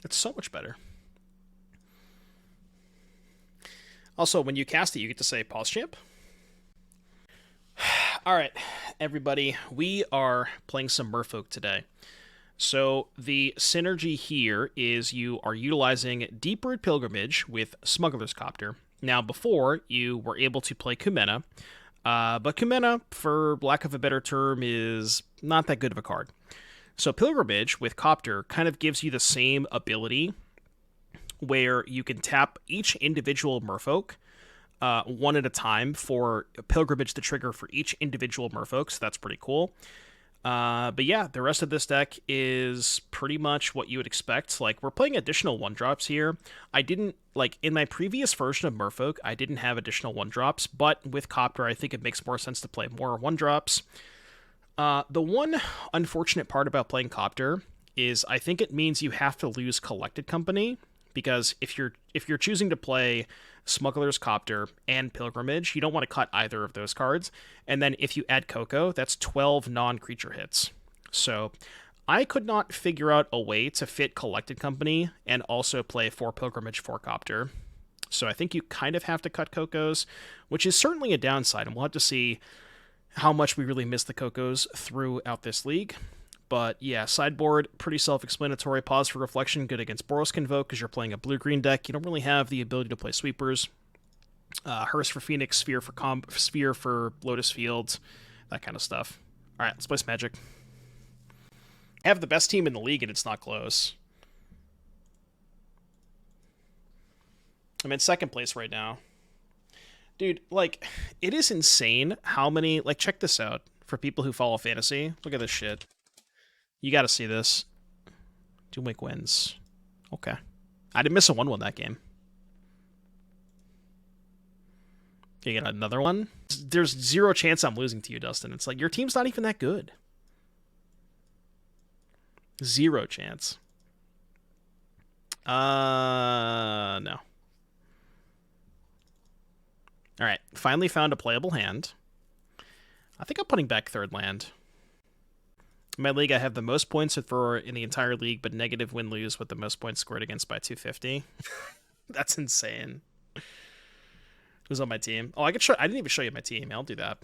It's so much better. Also, when you cast it, you get to say pause champ. All right, everybody, we are playing some Merfolk today. So the synergy here is you are utilizing Deeproot Pilgrimage with Smuggler's Copter. Now, before, you were able to play Kumena, but Kumena, for lack of a better term, is not that good of a card. So Pilgrimage with Copter kind of gives you the same ability where you can tap each individual Merfolk one at a time for Pilgrimage to trigger for each individual Merfolk, so that's pretty cool. But yeah, the rest of this deck is pretty much what you would expect. Like, we're playing additional 1-drops here. I didn't, like, in my previous version of Merfolk, I didn't have additional 1-drops, but with Copter, I think it makes more sense to play more 1-drops. The one unfortunate part about playing Copter is I think it means you have to lose Collected Company, because if you're choosing to play Smuggler's Copter and Pilgrimage, you don't want to cut either of those cards. And then if you add Coco, that's 12 non-creature hits. So I could not figure out a way to fit Collected Company and also play 4 Pilgrimage, 4 Copter. So I think you kind of have to cut Cocos, which is certainly a downside, and we'll have to see how much we really miss the Cocos throughout this league. But yeah, sideboard, pretty self-explanatory. Pause for reflection, good against Boros Convoke because you're playing a blue-green deck. You don't really have the ability to play sweepers. Hearse for Phoenix, Sphere for Lotus Fields, that kind of stuff. All right, let's play some Magic. I have the best team in the league and it's not close. I'm in second place right now. Dude, like, it is insane how many... Like, check this out. For people who follow fantasy, look at this shit. You gotta see this. Doomwake wins. Okay. I didn't miss a 1-1 that game. You get another one? There's zero chance I'm losing to you, Dustin. It's like, your team's not even that good. Zero chance. No. Alright, finally found a playable hand. I think I'm putting back third land. In my league, I have the most points for in the entire league, but negative win-lose with the most points scored against by 250. That's insane. Who's on my team? Oh, I didn't even show you my team. I'll do that.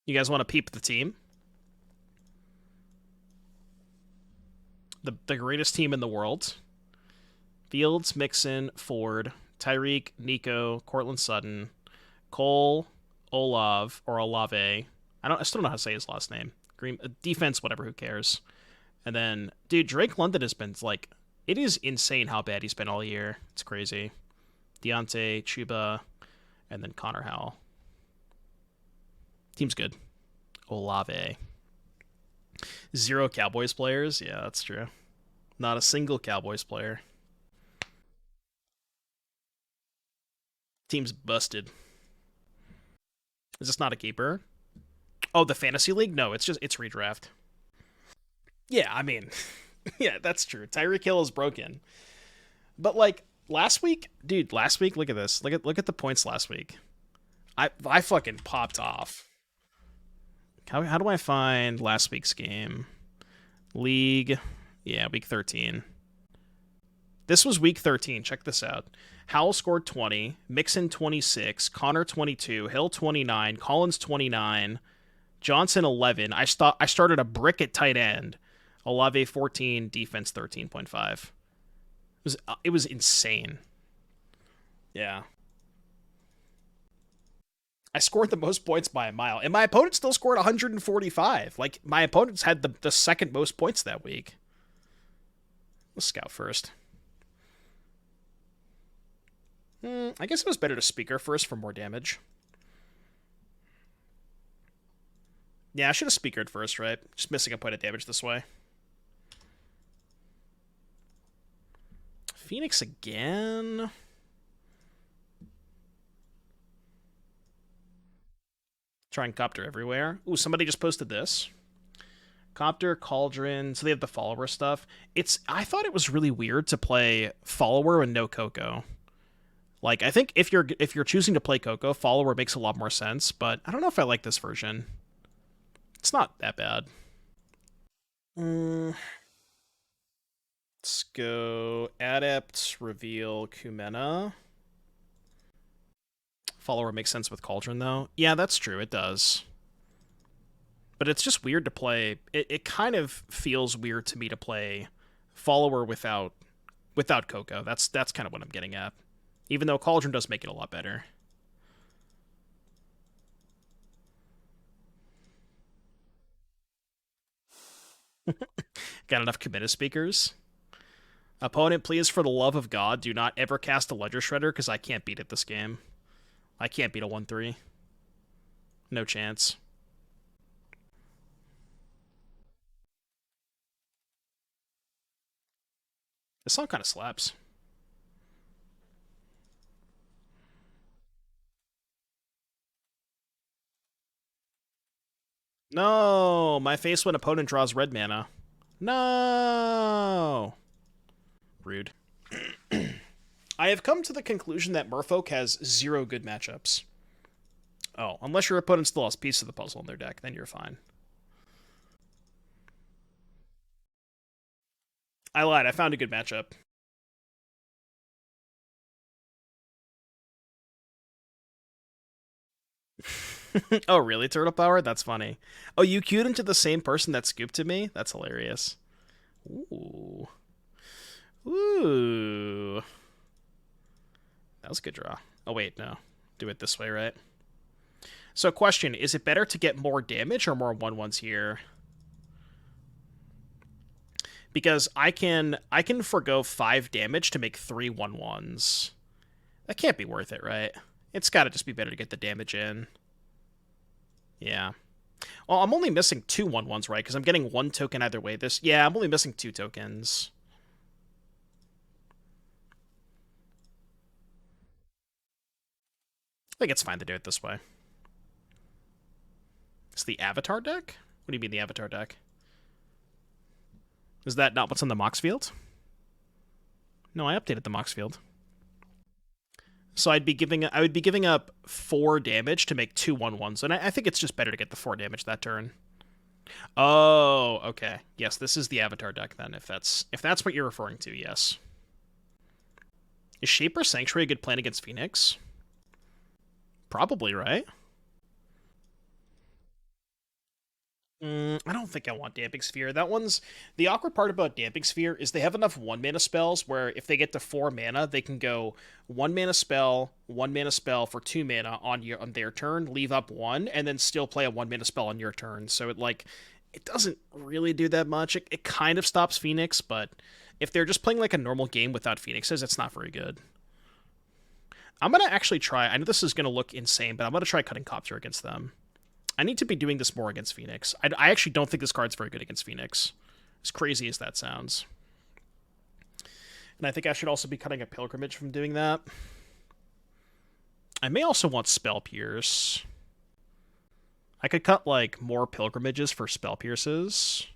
You guys want to peep the team? The greatest team in the world. Fields, Mixon, Ford, Tyreek, Nico, Cortland Sutton, Cole, Olav, or Olave. I still don't know how to say his last name. Green defense, whatever, who cares? And then, dude, Drake London has been, like, it is insane how bad he's been all year. It's crazy. Deontay, Chuba, and then Connor Howell. Team's good. Olave. 0 Cowboys players? Yeah, that's true. Not a single Cowboys player. Team's busted. Is this not a keeper? Oh, the fantasy league? No, it's redraft. Yeah, I mean, yeah, that's true. Tyreek Hill is broken. But like last week, dude, look at this. Look at the points last week. I fucking popped off. How do I find last week's game? League. Yeah, week 13. This was week 13. Check this out. Howell scored 20, Mixon 26, Connor 22, Hill 29, Collins 29, Johnson 11. I started a brick at tight end. Olave 14, defense 13.5. It was insane. Yeah. I scored the most points by a mile, and my opponent still scored 145. Like, my opponents had the second most points that week. Let's scout first. I guess it was better to speaker first for more damage. Yeah, I should have speakered first, right? Just missing a point of damage this way. Phoenix again. Try and Copter everywhere. Ooh, somebody just posted this. Copter, Cauldron, so they have the follower stuff. I thought it was really weird to play follower and no Coco. Like, I think if you're choosing to play Coco, follower makes a lot more sense, but I don't know if I like this version. It's not that bad. Let's go Adept, reveal Kumena. Follower makes sense with Cauldron, though. Yeah, that's true, it does. But it's just weird to play. It kind of feels weird to me to play Follower without Coco. That's kind of what I'm getting at. Even though Cauldron does make it a lot better. Got enough Kumena speakers? Opponent, please, for the love of God, do not ever cast a Ledger Shredder, because I can't beat it this game. I can't beat a 1-3. No chance. This song kind of slaps. No! My face when opponent draws red mana. No! Rude. I have come to the conclusion that Merfolk has 0 good matchups. Oh, unless your opponent still has piece of the puzzle in their deck, then you're fine. I lied, I found a good matchup. Oh, really, Turtle Power? That's funny. Oh, you queued into the same person that scooped to me? That's hilarious. Ooh. Ooh. That was a good draw. Oh, wait, no. Do it this way, right? So, question, is it better to get more damage or more 1/1s here? Because I can forgo 5 damage to make 3 1/1s. That can't be worth it, right? It's got to just be better to get the damage in. Yeah. Well, I'm only missing 2 1/1s, right? Because I'm getting 1 token either way. Yeah, I'm only missing 2 tokens. I think it's fine to do it this way. It's the Avatar deck? What do you mean the Avatar deck? Is that not what's on the Mox field? No, I updated the Mox field. So I would be giving up 4 damage to make 2 1/1s, and I think it's just better to get the 4 damage that turn. Oh, okay. Yes, this is the Avatar deck then, if that's what you're referring to, yes. Is Shaper Sanctuary a good plan against Phoenix? Probably, right? I don't think I want Damping Sphere. That one's... The awkward part about Damping Sphere is they have enough 1-mana spells where if they get to 4 mana, they can go 1-mana spell, 1-mana spell for 2 mana on their turn, leave up 1, and then still play a 1-mana spell on your turn. So it doesn't really do that much. It kind of stops Phoenix, but if they're just playing like a normal game without Phoenixes, it's not very good. I'm going to actually try... I know this is going to look insane, but I'm going to try cutting Copter against them. I need to be doing this more against Phoenix. I actually don't think this card's very good against Phoenix. As crazy as that sounds. And I think I should also be cutting a Pilgrimage from doing that. I may also want Spell Pierce. I could cut, like, more Pilgrimages for Spell Pierces.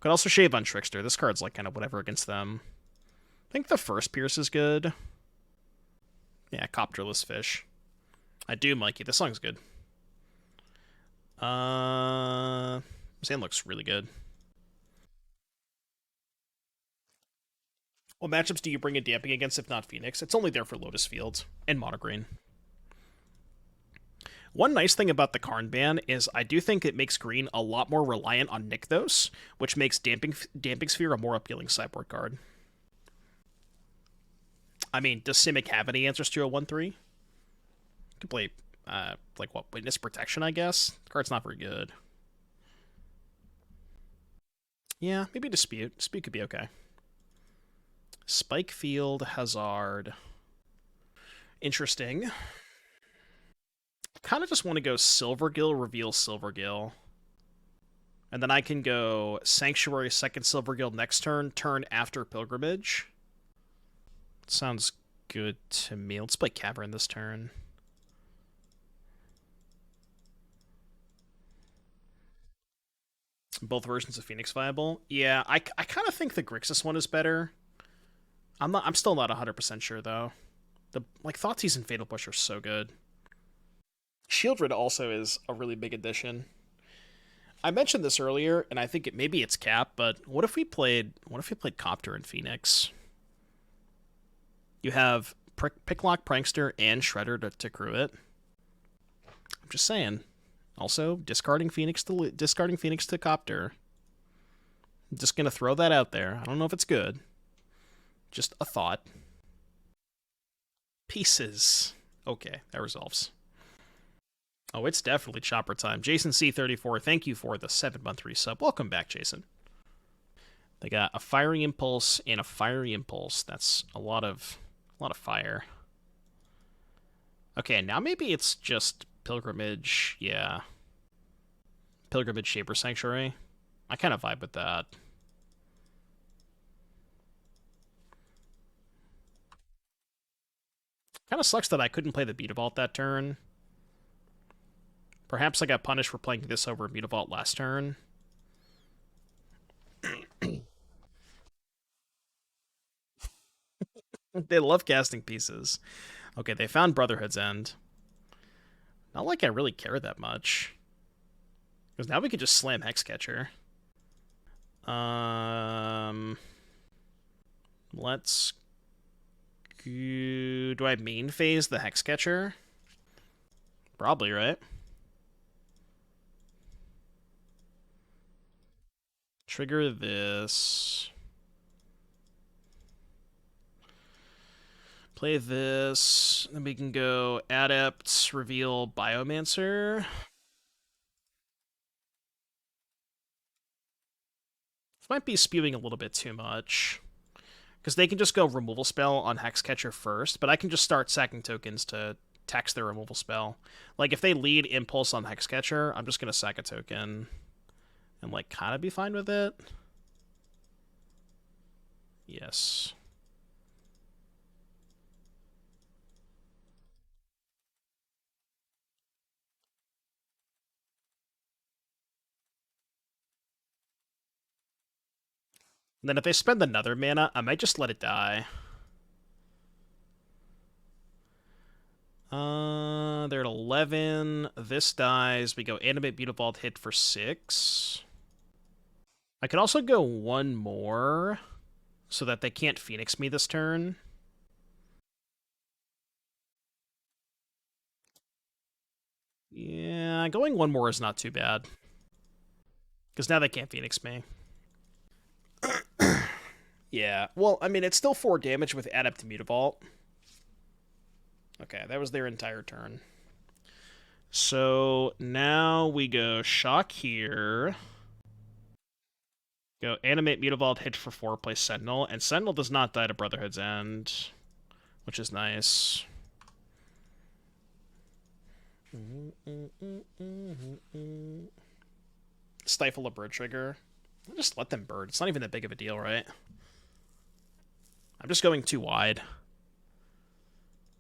Could also shave on Trickster. This card's, like, kind of whatever against them. I think the first Pierce is good. Yeah, Copterless Fish. I do, Mikey. This song's good. Sand looks really good. What matchups do you bring a Damping against if not Phoenix? It's only there for Lotus Field and Mono Green. One nice thing about the Karn ban is I do think it makes green a lot more reliant on Nykthos, which makes Damping Sphere a more appealing sideboard card. I mean, does Simic have any answers to a 1-3? You can play, like, what, Witness Protection, I guess? The card's not very good. Yeah, maybe Dispute. Dispute could be okay. Spikefield, Hazard. Interesting. Kind of just want to go Silvergill, reveal Silvergill. And then I can go Sanctuary, second Silvergill next turn, turn after Pilgrimage. Sounds good to me. Let's play Cavern this turn. Both versions of Phoenix viable. Yeah, I kind of think the Grixis one is better. I'm still not 100% sure though. The Thoughtseize and Fatal Push are so good. Shieldred also is a really big addition. I mentioned this earlier, and I think maybe it's cap, but what if we played Copter and Phoenix? You have Picklock, Prankster, and Shredder to crew it. I'm just saying. Also, discarding Phoenix to Copter. I'm just gonna throw that out there. I don't know if it's good. Just a thought. Pieces. Okay, that resolves. Oh, it's definitely chopper time. Jason C34, thank you for the 7-month resub. Welcome back, Jason. They got a Fiery Impulse and a Fiery Impulse. That's a lot of fire. Okay, now maybe it's just Pilgrimage. Yeah. Pilgrimage Shaper Sanctuary. I kind of vibe with that. Kind of sucks that I couldn't play the Mutavault that turn. Perhaps I got punished for playing this over Mutavault last turn. They love casting pieces. Okay, they found Brotherhood's End. Not like I really care that much. Because now we could just slam Hexcatcher. Let's go... Do I main phase the Hexcatcher? Probably, right? Trigger this. Play this. Then we can go Adept, reveal Biomancer. This might be spewing a little bit too much. Because they can just go removal spell on Hexcatcher first, but I can just start sacking tokens to tax their removal spell. Like, if they lead Impulse on Hexcatcher, I'm just going to sack a token and, like, kind of be fine with it. Yes. And then if they spend another mana, I might just let it die. They're at 11. This dies. We go Animate Mutavault, hit for 6. I could also go one more so that they can't Phoenix me this turn. Yeah, going one more is not too bad. Because now they can't Phoenix me. Yeah, well, I mean, it's still 4 damage with Adept Mutavault. Okay, that was their entire turn. So now we go Shock here. Go Animate Mutavault, hit for 4, play Sentinel. And Sentinel does not die to Brotherhood's End, which is nice. Stifle a bird trigger. I'll just let them bird. It's not even that big of a deal, right? I'm just going too wide.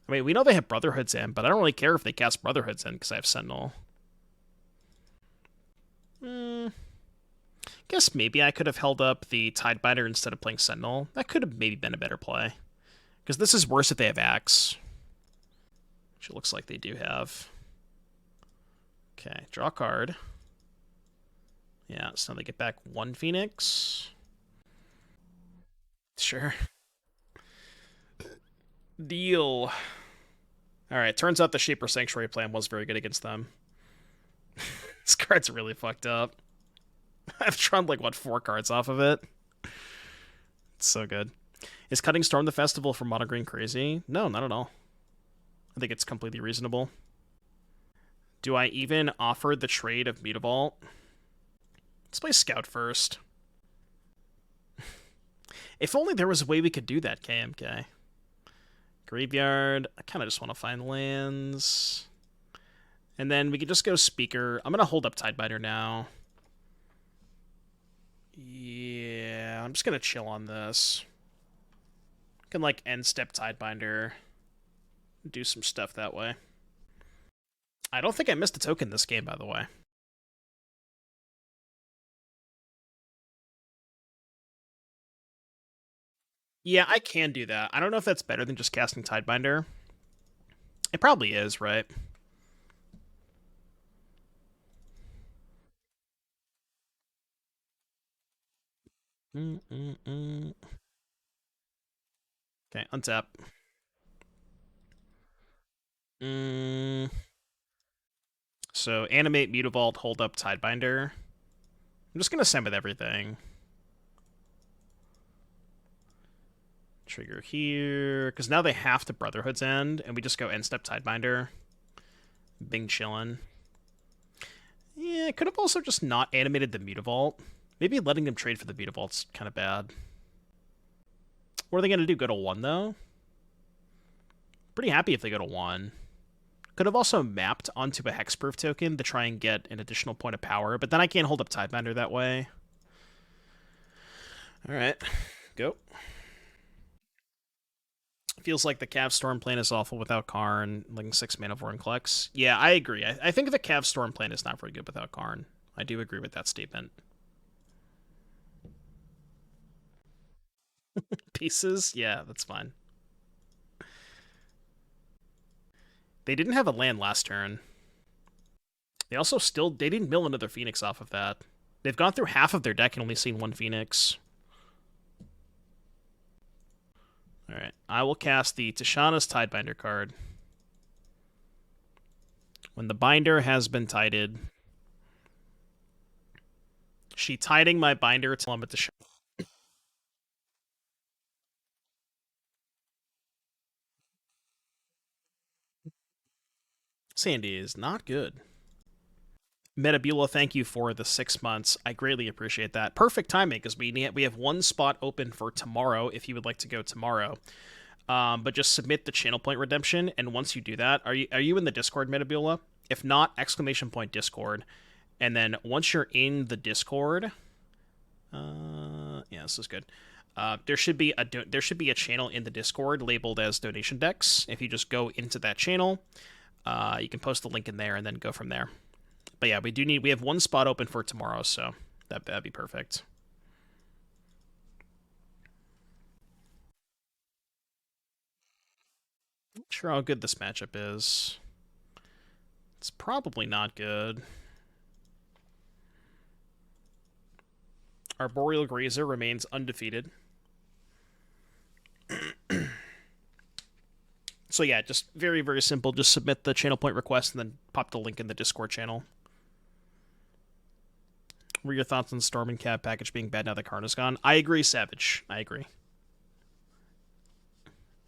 I mean, we know they have Brotherhood's End, but I don't really care if they cast Brotherhood's End because I have Sentinel. Guess maybe I could have held up the Tidebinder instead of playing Sentinel. That could have maybe been a better play. Because this is worse if they have Axe. Which it looks like they do have. Okay, draw a card. Yeah, so now they get back 1 Phoenix. Sure. Deal. Alright, turns out the Shaper Sanctuary plan was very good against them. This card's really fucked up. I've drawn, like, what, 4 cards off of it? It's so good. Is Cutting Storm the Festival for Mono Green crazy? No, not at all. I think it's completely reasonable. Do I even offer the trade of Mutavault? Let's play Scout first. If only there was a way we could do that, KMK. Graveyard. I kind of just want to find lands. And then we could just go Speaker. I'm going to hold up Tidebinder now. Yeah, I'm just going to chill on this. I can, like, end step Tidebinder. Do some stuff that way. I don't think I missed a token this game, by the way. Yeah, I can do that. I don't know if that's better than just casting Tidebinder. It probably is, right? Okay, untap. So animate, Mutavault, hold up, Tidebinder. I'm just gonna send with everything. Trigger here, because now they have to Brotherhood's End, and we just go end step Tidebinder. Bing chillin'. Yeah, could have also just not animated the Mutavault. Maybe letting them trade for the Mutavault's kind of bad. What are they going to do? Go to 1, though? Pretty happy if they go to 1. Could have also mapped onto a Hexproof token to try and get an additional point of power, but then I can't hold up Tidebinder that way. Alright, go. Feels like the Cav Storm plan is awful without Karn, like 6 mana Vorinclex. Yeah, I agree. I think the Cav Storm plan is not very good without Karn. I do agree with that statement. Pieces? Yeah, that's fine. They didn't have a land last turn. They also they didn't mill another Phoenix off of that. They've gone through half of their deck and only seen 1 Phoenix. Alright, I will cast the Tishana's Tidebinder card. When the binder has been tided, she tiding my binder till I'm at the Sandy is not good. Metabula, thank you for the 6 months. I greatly appreciate that. Perfect timing, because we have 1 spot open for tomorrow if you would like to go tomorrow. But just submit the channel point redemption, and once you do that, are you in the Discord, Metabula? If not, exclamation point Discord. And then once you're in the Discord, yeah, this is good. There should be a channel in the Discord labeled as donation decks. If you just go into that channel, you can post the link in there and then go from there. But yeah, we have 1 spot open for tomorrow, so that'd be perfect. Not sure how good this matchup is. It's probably not good. Arboreal Grazer remains undefeated. So yeah, just very, very simple. Just submit the channel point request and then pop the link in the Discord channel. What are your thoughts on Storm and Cab package being bad now that Karn is gone? I agree, Savage. I agree.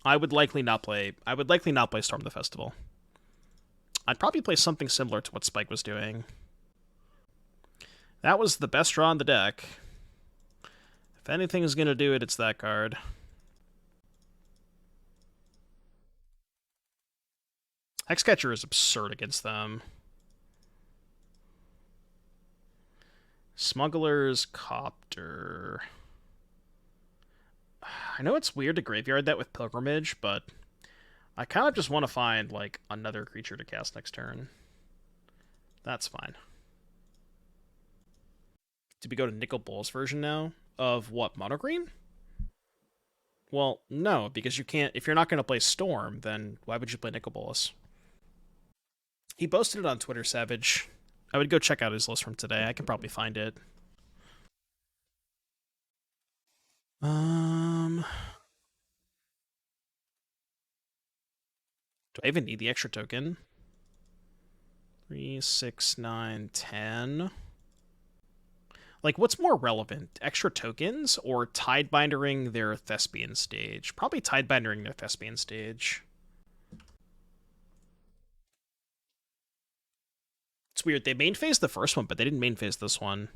I would likely not play Storm the Festival. I'd probably play something similar to what Spike was doing. That was the best draw on the deck. If anything is going to do it, it's that card. Hexcatcher is absurd against them. Smuggler's Copter. I know it's weird to graveyard that with Pilgrimage, but I kind of just want to find, like, another creature to cast next turn. That's fine. Did we go to Nicol Bolas version now? Of what, Mono Green? Well, no, because you can't... If you're not going to play Storm, then why would you play Nicol Bolas? He posted it on Twitter, Savage. I would go check out his list from today. I can probably find it. Do I even need the extra token? 3, 6, 9, 10. Like, what's more relevant? Extra tokens or Tidebindering their Thespian stage? Probably Tidebindering their Thespian stage. It's weird. They main phased the first one, but they didn't main phase this one.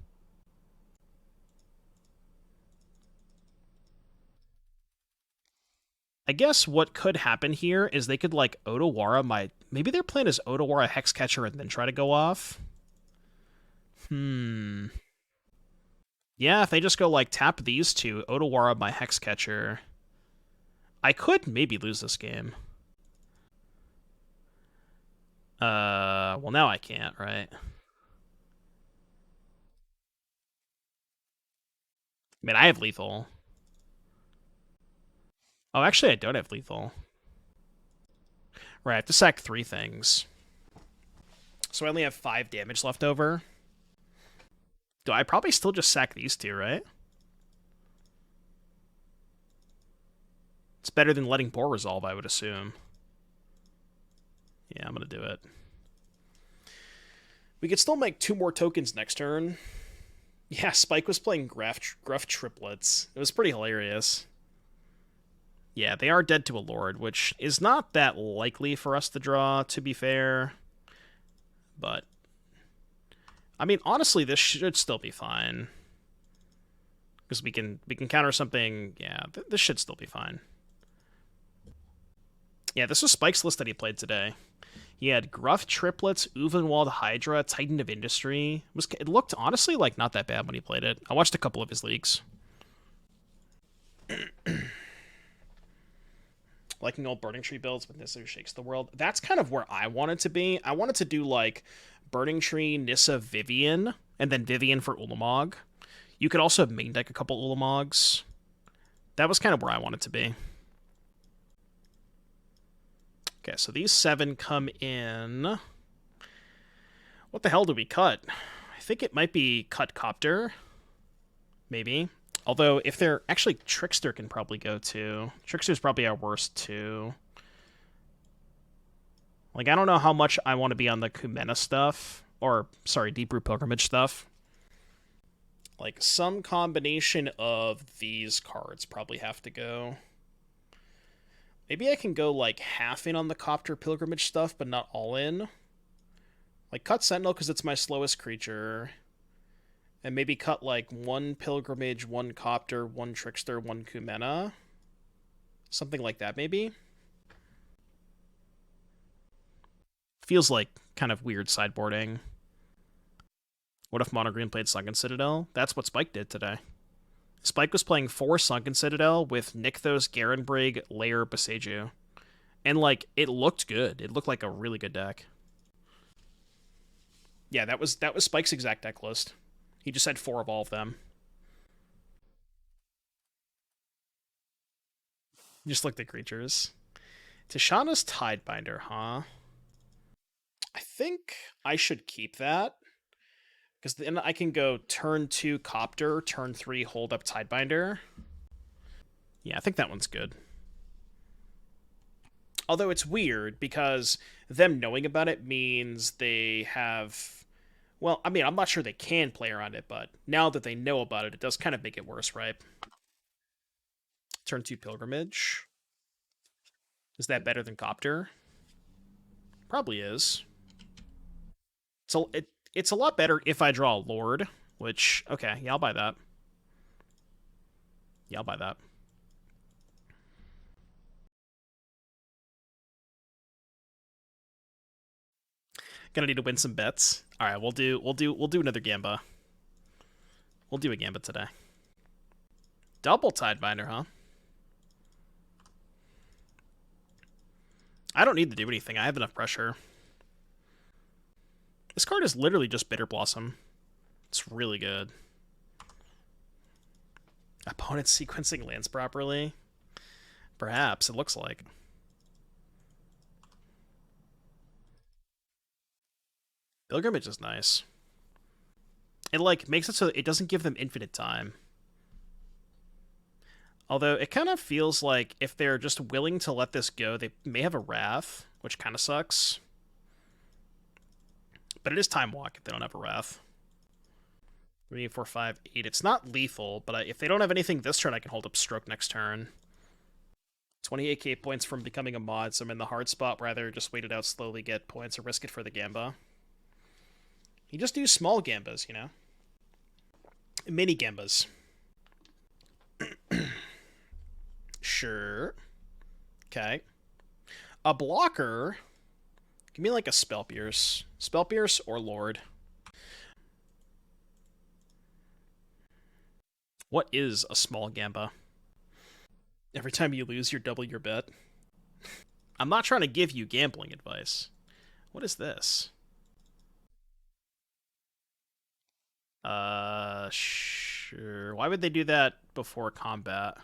I guess what could happen here is they could, like, Otawara maybe their plan is Otawara Hexcatcher and then try to go off? Yeah, if they just go, like, tap these two, Otawara my Hexcatcher, I could maybe lose this game. Well, now I can't, right? I mean, I have lethal. Oh, actually, I don't have lethal. Right, I have to sack 3 things. So I only have 5 damage left over. Do I probably still just sack these 2, right? It's better than letting Boar resolve, I would assume. Yeah, I'm going to do it. We could still make 2 more tokens next turn. Yeah, Spike was playing Gruff Triplets. It was pretty hilarious. Yeah, they are dead to a Lord, which is not that likely for us to draw, to be fair. But, I mean, honestly, this should still be fine. Because we can counter something. Yeah, this should still be fine. Yeah, this was Spike's list that he played today. He had Gruff Triplets, Uvenwald Hydra, Titan of Industry. It looked, honestly, like not that bad when he played it. I watched a couple of his leagues. Liking old Burning Tree builds, but Nissa shakes the world. That's kind of where I wanted to be. I wanted to do, like, Burning Tree, Nissa, Vivian, and then Vivian for Ulamog. You could also main deck a couple Ulamogs. That was kind of where I wanted to be. Okay, so these 7 come in. What the hell do we cut? I think it might be cut Copter. Maybe. Although, if they're... Actually, Trickster can probably go too. Trickster's probably our worst too. Like, I don't know how much I want to be on the Kumena stuff. Or, sorry, Deeproot Pilgrimage stuff. Like, some combination of these cards probably have to go. Maybe I can go, like, half in on the Copter Pilgrimage stuff, but not all in. Like, cut Sentinel because it's my slowest creature. And maybe cut, like, 1 Pilgrimage, 1 Copter, 1 Trickster, 1 Kumena. Something like that, maybe? Feels like kind of weird sideboarding. What if Mono Green played Sunken Citadel? That's what Spike did today. Spike was playing 4 Sunken Citadel with Nykthos, Garenbrig, Lair, Boseiju. And, like, it looked good. It looked like a really good deck. Yeah, that was Spike's exact deck list. He just had 4 of all of them. Just like the creatures. Tishana's Tidebinder, huh? I think I should keep that. Because then I can go turn 2 Copter, turn 3 hold up Tidebinder. Yeah, I think that one's good. Although it's weird, because them knowing about it means they have... Well, I mean, I'm not sure they can play around it, but now that they know about it, it does kind of make it worse, right? Turn 2 Pilgrimage. Is that better than Copter? Probably is. So it's a lot better if I draw a Lord, which, okay, yeah, I'll buy that. Yeah, I'll buy that. Gonna need to win some bets. All right, we'll do another Gamba. We'll do a Gamba today. Double Tidebinder, huh? I don't need to do anything. I have enough pressure. This card is literally just Bitter Blossom. It's really good. Opponent sequencing lands properly? Perhaps, it looks like. Pilgrimage is nice. It, like, makes it so it doesn't give them infinite time. Although, it kind of feels like if they're just willing to let this go, they may have a Wrath, which kind of sucks. But it is Time Walk if they don't have a Wrath. 3, 4, 5, 8. It's not lethal, but if they don't have anything this turn, I can hold up Stroke next turn. 28k points from becoming a mod, so I'm in the hard spot where either just wait it out, slowly get points, or risk it for the Gamba. You just do small Gambas, you know? Mini Gambas. Sure. Okay. A blocker... Give me like a Spell Pierce. Spell Pierce or Lord. What is a small Gamba? Every time you lose, you double your bet. I'm not trying to give you gambling advice. What is this? Sure. Why would they do that before combat?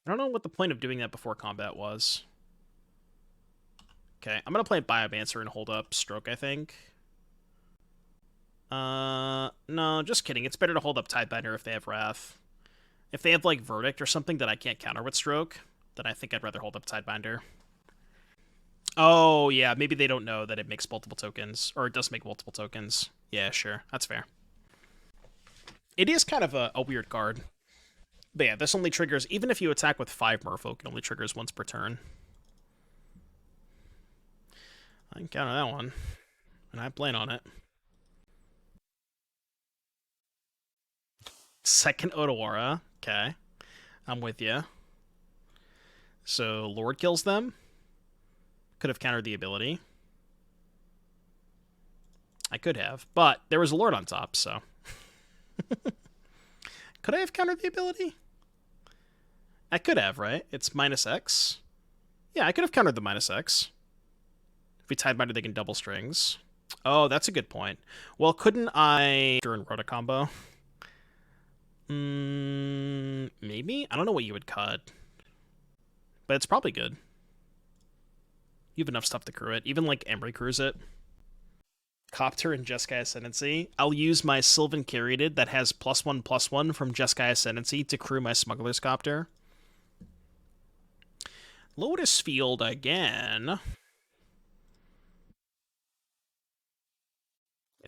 I don't know what the point of doing that before combat was. Okay, I'm going to play Biomancer and hold up Stroke, I think. No, just kidding. It's better to hold up Tidebinder if they have Wrath. If they have, like, Verdict or something that I can't counter with Stroke, then I think I'd rather hold up Tidebinder. Oh, yeah, maybe they don't know that it makes multiple tokens, or it does make multiple tokens. Yeah, sure, that's fair. It is kind of a weird card. But yeah, this only triggers, even if you attack with 5 Merfolk, it only triggers once per turn. I can counter that one, and I plan on it. Second Otawara, okay. I'm with you. So, Lord kills them. Could have countered the ability. I could have, but there was a Lord on top, so. Could I have countered the ability? I could have, right? It's -X. Yeah, I could have countered the -X. If we Tidebinder, they can double strings. Oh, that's a good point. Well, couldn't I during Rota combo? Maybe? I don't know what you would cut. But it's probably good. You have enough stuff to crew it. Even, like, Emery crews it. Copter and Jeskai Ascendancy. I'll use my Sylvan Caryatid that has +1/+1 from Jeskai Ascendancy to crew my Smuggler's Copter. Lotus Field again.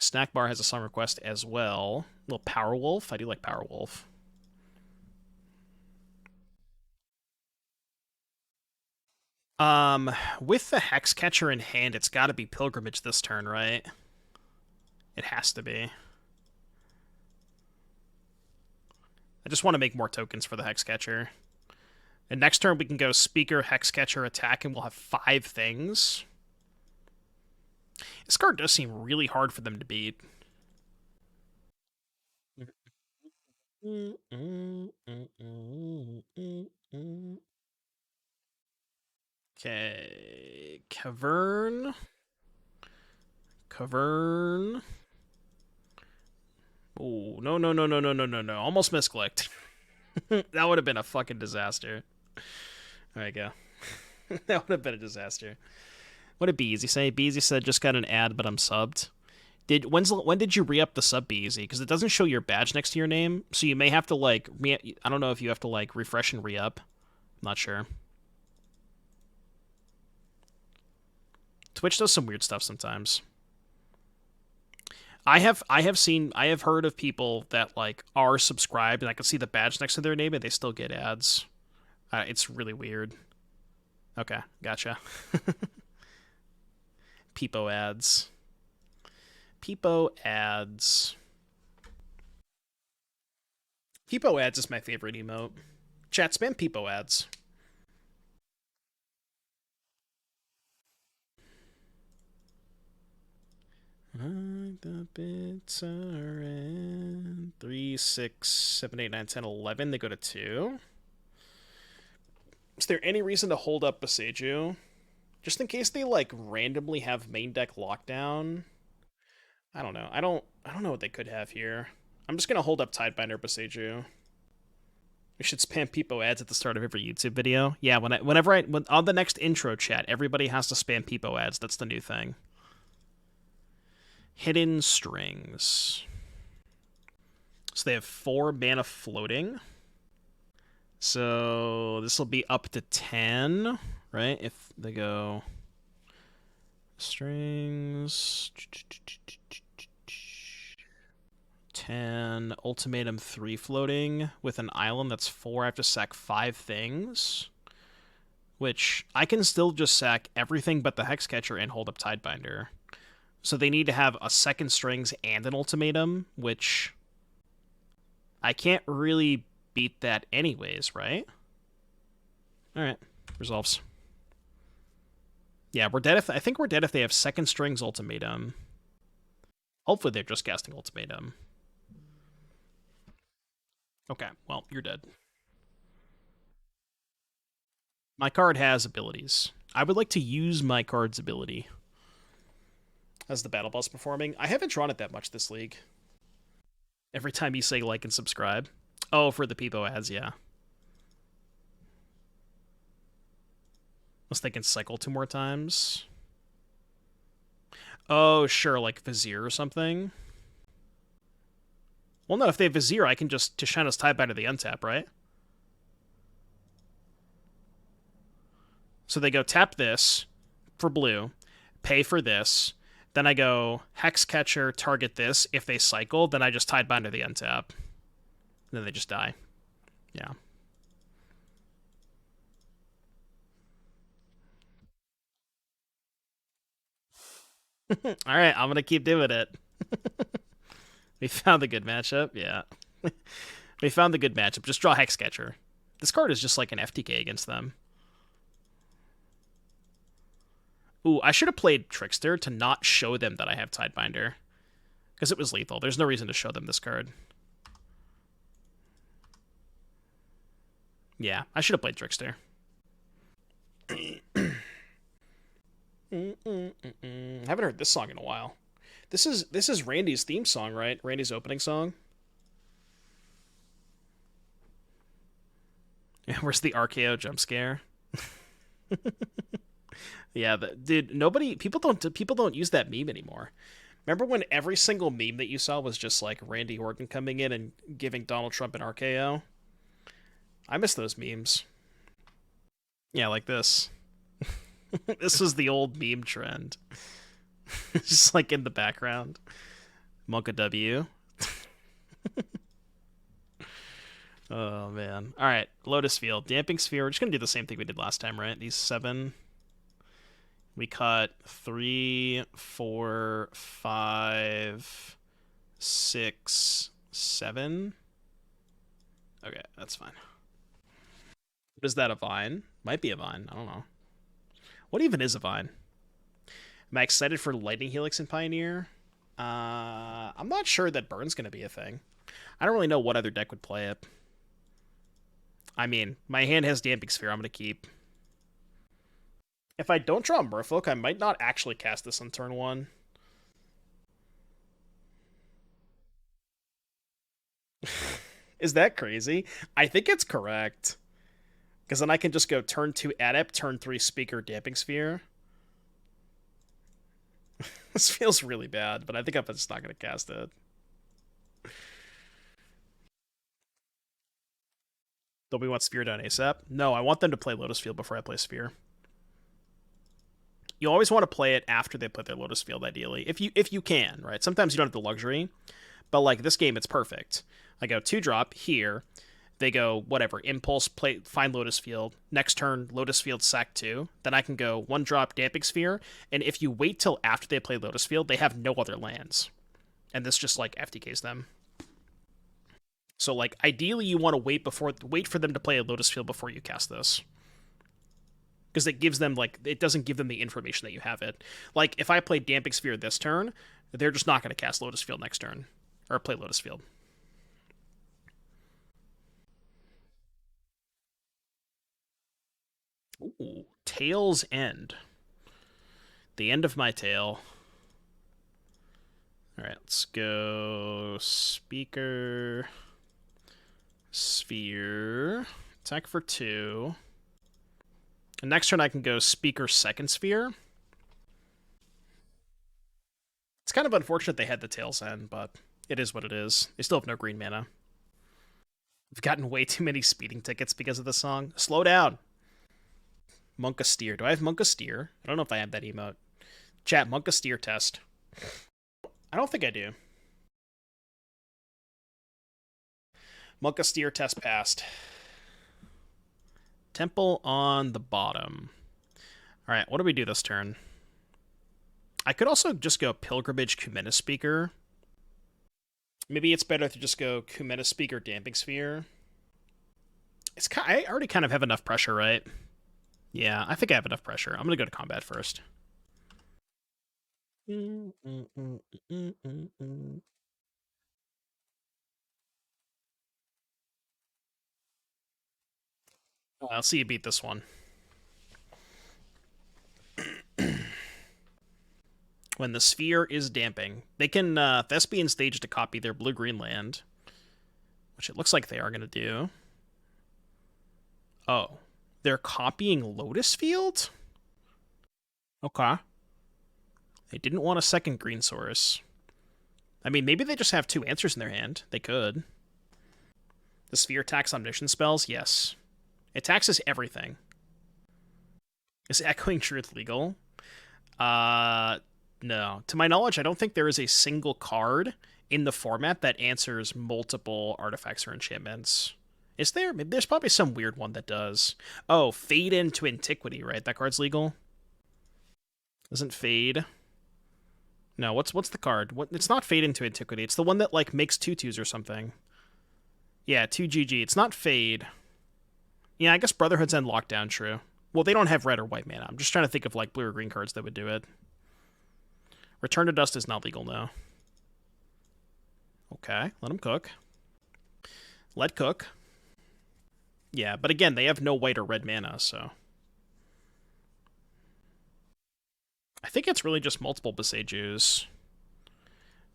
Snack Bar has a song request as well. A little Powerwolf. I do like Powerwolf. With the Hexcatcher in hand, it's got to be Pilgrimage this turn, right? It has to be. I just want to make more tokens for the Hexcatcher. And next turn we can go Speaker, Hexcatcher, Attack, and we'll have 5 things. This card does seem really hard for them to beat. Okay, Cavern. Oh, no, no, no, no, no, no, no, no. Almost misclicked. That would have been a fucking disaster. There you go. That would have been a disaster. What did Beezy say? Beezy said, just got an ad, but I'm subbed. When did you re-up the sub, Beezy? Because it doesn't show your badge next to your name, so you may have to, like, I don't know if you have to, like, refresh and re-up. I'm not sure. Twitch does some weird stuff sometimes. I have heard of people that, like, are subscribed and I can see the badge next to their name and they still get ads. It's really weird. Okay, gotcha. Peepo ads. Peepo ads. Peepo ads is my favorite emote. Chat, spam Peepo ads. The bits are in 3, 6, 7, 8, 9, 10, 11. They go to 2. Is there any reason to hold up Boseiju? Just in case they, like, randomly have main deck lockdown. I don't know. I don't know what they could have here. I'm just gonna hold up Tidebinder Boseiju. We should spam Peepo ads at the start of every YouTube video. Yeah, when on the next intro chat, everybody has to spam Peepo ads. That's the new thing. Hidden Strings. So they have 4 mana floating. So this will be up to 10, right? If they go strings 10, ultimatum 3 floating with an island that's 4. I have to sack 5 things, which I can still just sack everything but the Hexcatcher and hold up Tidebinder. So they need to have a second strings and an ultimatum, which I can't really beat that anyways, right? Alright, resolves. Yeah, we're dead I think we're dead if they have second strings ultimatum. Hopefully they're just casting ultimatum. Okay, well, you're dead. My card has abilities. I would like to use my card's ability. As the battle boss performing. I haven't drawn it that much this league. Every time you say like and subscribe. Oh, for the Peepo ads, yeah. Unless they can cycle 2 more times. Oh, sure, like Vizier or something. Well, no, if they have a 0, I can just Tishana's Tidebinder the untap, right? So they go tap this for blue, pay for this, then I go Hexcatcher, target this. If they cycle, then I just Tidebinder the untap. Then they just die. Yeah. Alright, I'm gonna keep doing it. We found the good matchup, yeah. We found the good matchup. Just draw Hexcatcher. This card is just like an FTK against them. Ooh, I should have played Trickster to not show them that I have Tidebinder. Because it was lethal. There's no reason to show them this card. Yeah, I should have played Trickster. Haven't heard this song in a while. This is Randy's theme song, right? Randy's opening song. Where's the RKO jump scare? Yeah, dude, people don't use that meme anymore. Remember when every single meme that you saw was just like Randy Orton coming in and giving Donald Trump an RKO? I miss those memes. Yeah, like this. This was the old meme trend. Just like in the background. Monka W. Oh, man. All right, Lotus Field. Damping Sphere. We're just going to do the same thing we did last time, right? These 7. We cut 3, 4, 5, 6, 7. Okay, that's fine. What is that, a vine? Might be a vine. I don't know. What even is a vine? Am I excited for Lightning Helix and Pioneer? I'm not sure that Burn's going to be a thing. I don't really know what other deck would play it. I mean, my hand has Damping Sphere. I'm going to keep. If I don't draw Merfolk, I might not actually cast this on turn 1. Is that crazy? I think it's correct. Because then I can just go turn 2 Adept, turn 3 Speaker, Damping Sphere. This feels really bad, but I think I'm just not going to cast it. Don't we want Sphere down ASAP? No, I want them to play Lotus Field before I play Sphere. You always want to play it after they put their Lotus Field, ideally. If you can, right? Sometimes you don't have the luxury. But like this game, it's perfect. I go 2-drop here. They go, whatever, Impulse, play, find Lotus Field. Next turn, Lotus Field, sack 2. Then I can go 1-drop, Damping Sphere. And if you wait till after they play Lotus Field, they have no other lands. And this just, like, FTKs them. So, like, ideally you want to wait for them to play a Lotus Field before you cast this. Because it gives them, like, it doesn't give them the information that you have it. Like, if I play Damping Sphere this turn, they're just not going to cast Lotus Field next turn. Or play Lotus Field. Ooh, Tail's End. The end of my tail. Alright, let's go Speaker, Sphere, attack for 2. And next turn I can go Speaker, second Sphere. It's kind of unfortunate they had the Tail's End, but it is what it is. They still have no green mana. We've gotten way too many speeding tickets because of the song. Slow down. Monka Steer. Do I have Monka Steer? I don't know if I have that emote. Chat, Monka Steer test. I don't think I do. Monka Steer test passed. Temple on the bottom. Alright, what do we do this turn? I could also just go Pilgrimage, Kumena Speaker. Maybe it's better to just go Kumena Speaker, Damping Sphere. I already kind of have enough pressure, right? Yeah, I think I have enough pressure. I'm going to go to combat first. I'll see you beat this one. When the Sphere is damping, they can Thespian Stage to copy their blue-green land, which it looks like they are going to do. Oh, they're copying Lotus Field? Okay. They didn't want a second green source. I mean, maybe they just have 2 answers in their hand. They could. The sphere attacks omniscient spells? Yes. It taxes everything. Is Echoing Truth legal? No. To my knowledge, I don't think there is a single card in the format that answers multiple artifacts or enchantments. Is there? Maybe there's probably some weird one that does. Oh, Fade into Antiquity, right? That card's legal? Isn't Fade? No, what's the card? It's not Fade into Antiquity. It's the one that, like, makes 2/2s or something. Yeah, 2 GG. It's not Fade. Yeah, I guess Brotherhood's End Lockdown, true. Well, they don't have red or white mana. I'm just trying to think of, like, blue or green cards that would do it. Return to Dust is not legal, no. Okay, let them cook. Let cook. Yeah, but again, they have no white or red mana, so... I think it's really just multiple Boseijus.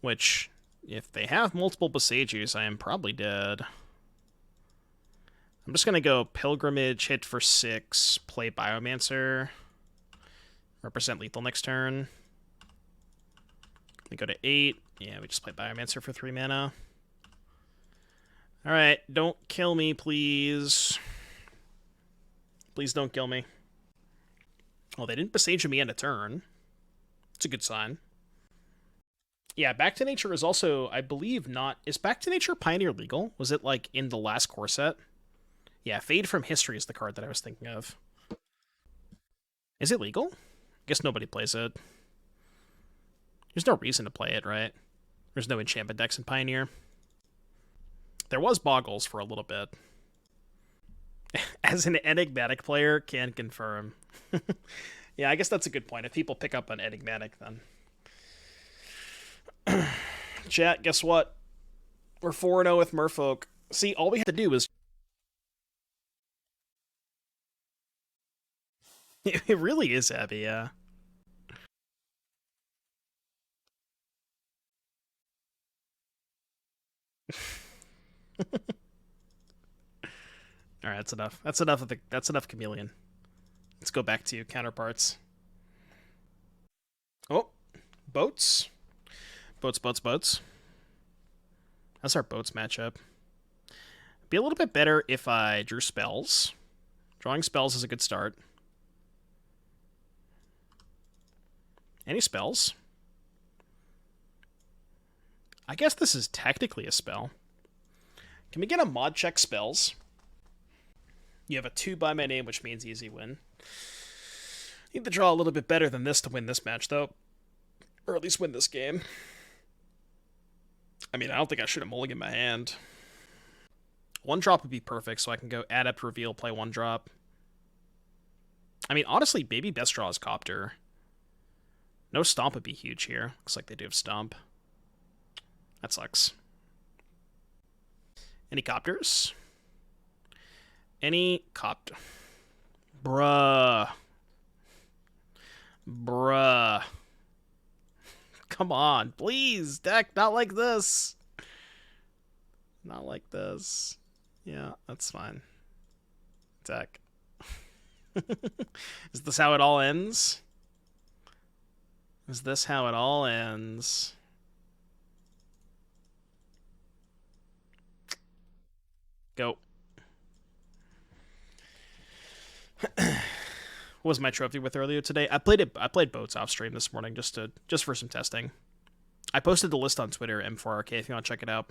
Which, if they have multiple Boseijus, I am probably dead. I'm just going to go Pilgrimage, hit for 6, play Biomancer, represent lethal next turn. We go to 8. Yeah, we just play Biomancer for 3 mana. Alright, don't kill me, please. Please don't kill me. Oh, they didn't Boseiju me end a turn. It's a good sign. Yeah, Back to Nature is also, I believe, not... Is Back to Nature Pioneer legal? Was it, like, in the last core set? Yeah, Fade from History is the card that I was thinking of. Is it legal? I guess nobody plays it. There's no reason to play it, right? There's no enchantment decks in Pioneer. There was Boggles for a little bit. As an Enigmatic player, can confirm. Yeah, I guess that's a good point. If people pick up an Enigmatic, then... Chat, guess what? We're 4-0 with Merfolk. See, all we have to do is... It really is heavy, yeah. All right, that's enough. That's enough of that's enough chameleon. Let's go back to counterparts. Oh, boats. Boats. That's our boats matchup. Be a little bit better if I drew spells. Drawing spells is a good start. Any spells? I guess this is technically a spell. Can we get a mod check spells? You have a 2 by my name, which means easy win. Need to draw a little bit better than this to win this match, though. Or at least win this game. I mean, I don't think I should have mulliganed my hand. 1 drop would be perfect, so I can go Adept, Reveal, play 1 drop. I mean, honestly, maybe best draw is Copter. No Stomp would be huge here. Looks like they do have Stomp. That sucks. Any Copters? Any Copter? Bruh. Come on, please, deck, not like this. Not like this. Yeah, that's fine. Deck. Is this how it all ends? Is this how it all ends? Go. What was my trophy with earlier today? I played boats off stream this morning just for some testing. I posted the list on Twitter, M4RK, if you want to check it out.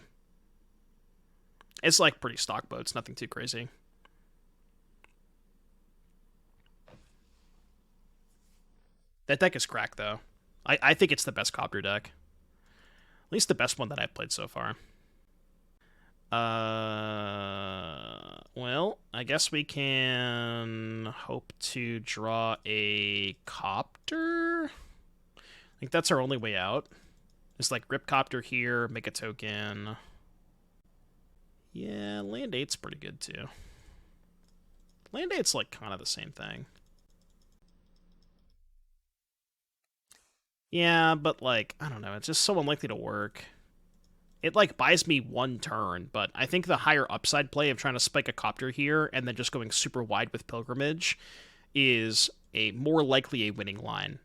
It's like pretty stock boats, nothing too crazy. That deck is cracked, though. I think it's the best Copter deck. At least the best one that I've played so far. Well, I guess we can hope to draw a Copter. I think that's our only way out. It's like Rip Copter here, make a token. Yeah, Land 8's pretty good, too. Land 8's like kind of the same thing. Yeah, but like, I don't know, it's just so unlikely to work. It like buys me 1 turn, but I think the higher upside play of trying to spike a Copter here and then just going super wide with Pilgrimage is a more likely a winning line.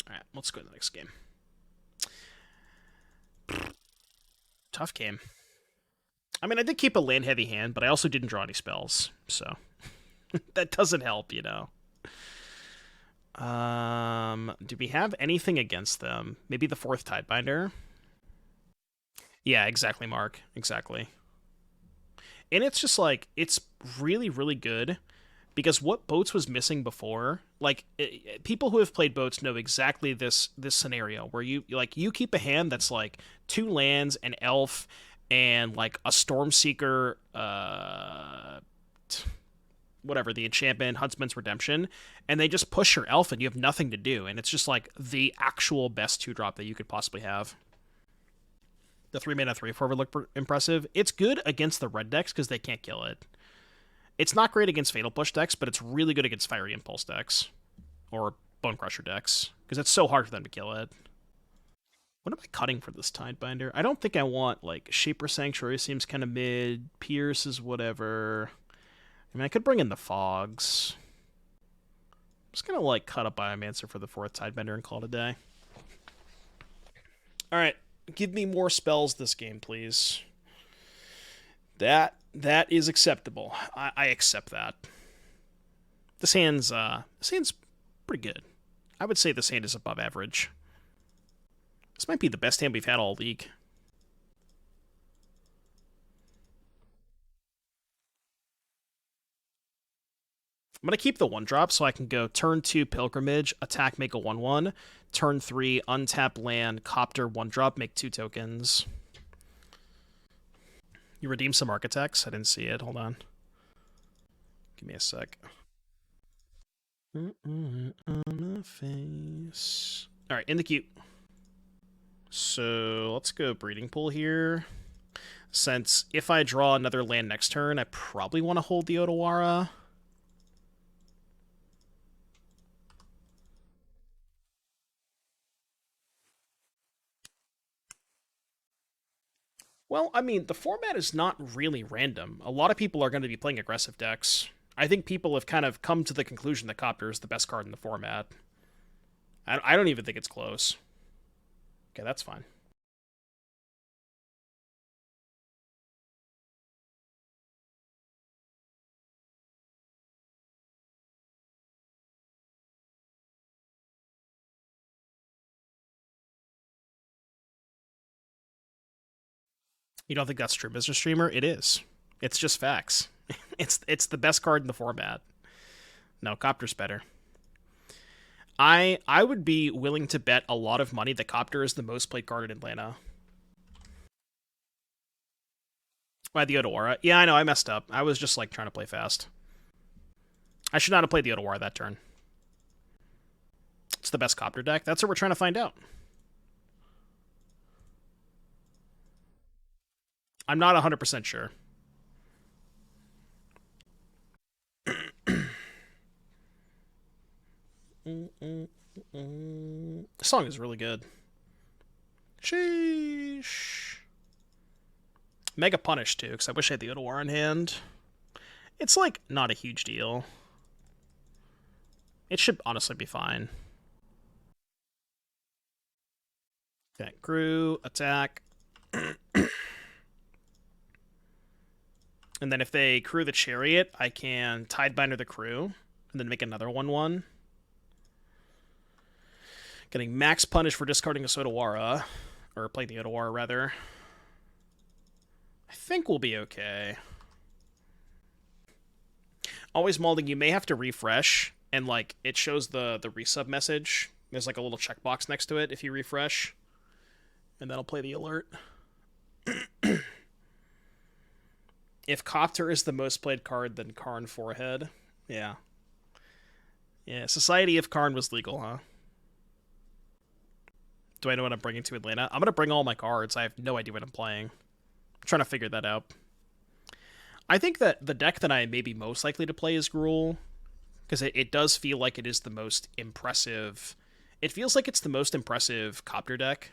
Alright, let's go to the next game. Tough game. I mean, I did keep a land-heavy hand, but I also didn't draw any spells, so that doesn't help, you know. Do we have anything against them? Maybe the 4th Tidebinder? Yeah, exactly, Mark. Exactly. And it's just like, it's really, really good because what Boats was missing before, like, people who have played Boats know exactly this scenario where you keep a hand that's like 2 lands, an elf, and like a Stormseeker, whatever, the enchantment, Huntsman's Redemption, and they just push your elf and you have nothing to do, and it's just like the actual best 2-drop that you could possibly have. The 3-mana 3/4 would look impressive. It's good against the red decks because they can't kill it. It's not great against Fatal Push decks, but it's really good against Fiery Impulse decks. Or Bone Crusher decks. Because it's so hard for them to kill it. What am I cutting for this Tidebinder? I don't think I want, like, Shaper Sanctuary seems kind of mid. Pierce is whatever. I mean, I could bring in the Fogs. I'm just gonna, like, cut up Biomancer for the 4th Tidebinder and call it a day. Alright, give me more spells this game, please. That is acceptable. I accept that. This hand's pretty good. I would say this hand is above average. This might be the best hand we've had all league. I'm going to keep the 1-drop so I can go turn 2 Pilgrimage, attack, make a 1/1. Turn 3, untap land, Copter, 1-drop, make 2 tokens. You redeem some Architects? I didn't see it. Hold on. Give me a sec. On my face. Alright, in the queue. So let's go Breeding Pool here. Since if I draw another land next turn, I probably want to hold the Otawara. Well, I mean, the format is not really random. A lot of people are going to be playing aggressive decks. I think people have kind of come to the conclusion that Copter is the best card in the format. I don't even think it's close. Okay, that's fine. You don't think that's true, Mr. Streamer? It is. It's just facts. It's the best card in the format. No, Copter's better. I would be willing to bet a lot of money that Copter is the most played card in Atlanta. By the Otawara. Yeah, I know, I messed up. I was just like trying to play fast. I should not have played the Otawara that turn. It's the best Copter deck. That's what we're trying to find out. I'm not 100% sure. The song is really good. Sheesh. Mega Punish, too, because I wish I had the Otawara in hand. It's, like, not a huge deal. It should honestly be fine. Okay, crew, attack. And then if they crew the Chariot, I can Tidebinder the crew, and then make another 1/1. Getting max punish for discarding a Otawara, or playing the Otawara, rather. I think we'll be okay. Always molding, you may have to refresh, and like it shows the resub message. There's like a little checkbox next to it if you refresh, and that'll play the alert. If Copter is the most played card, then Karn Forehead. Yeah. Yeah, Society if Karn was legal, huh? Do I know what I'm bringing to Atlanta? I'm going to bring all my cards. I have no idea what I'm playing. I'm trying to figure that out. I think that the deck that I may be most likely to play is Gruul, because it does feel like it is the most impressive. It feels like it's the most impressive Copter deck.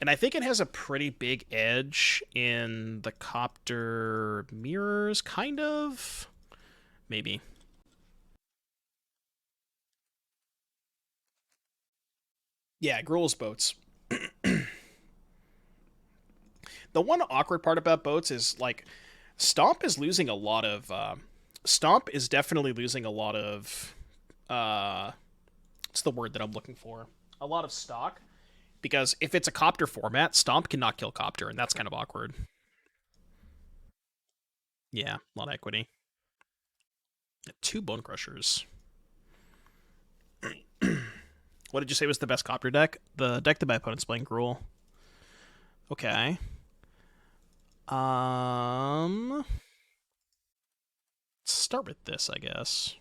And I think it has a pretty big edge in the Copter mirrors, kind of. Maybe. Yeah, Gruul's boats. The one awkward part about boats is like Stomp is losing a lot of Stomp is definitely losing a lot of what's the word that I'm looking for? A lot of stock. Because if it's a Copter format, Stomp cannot kill Copter, and that's kind of awkward. Yeah, a lot of equity. 2 Bone Crushers. What did you say was the best Copter deck? The deck that my opponent's playing, Gruul. Okay. Let's start with this, I guess.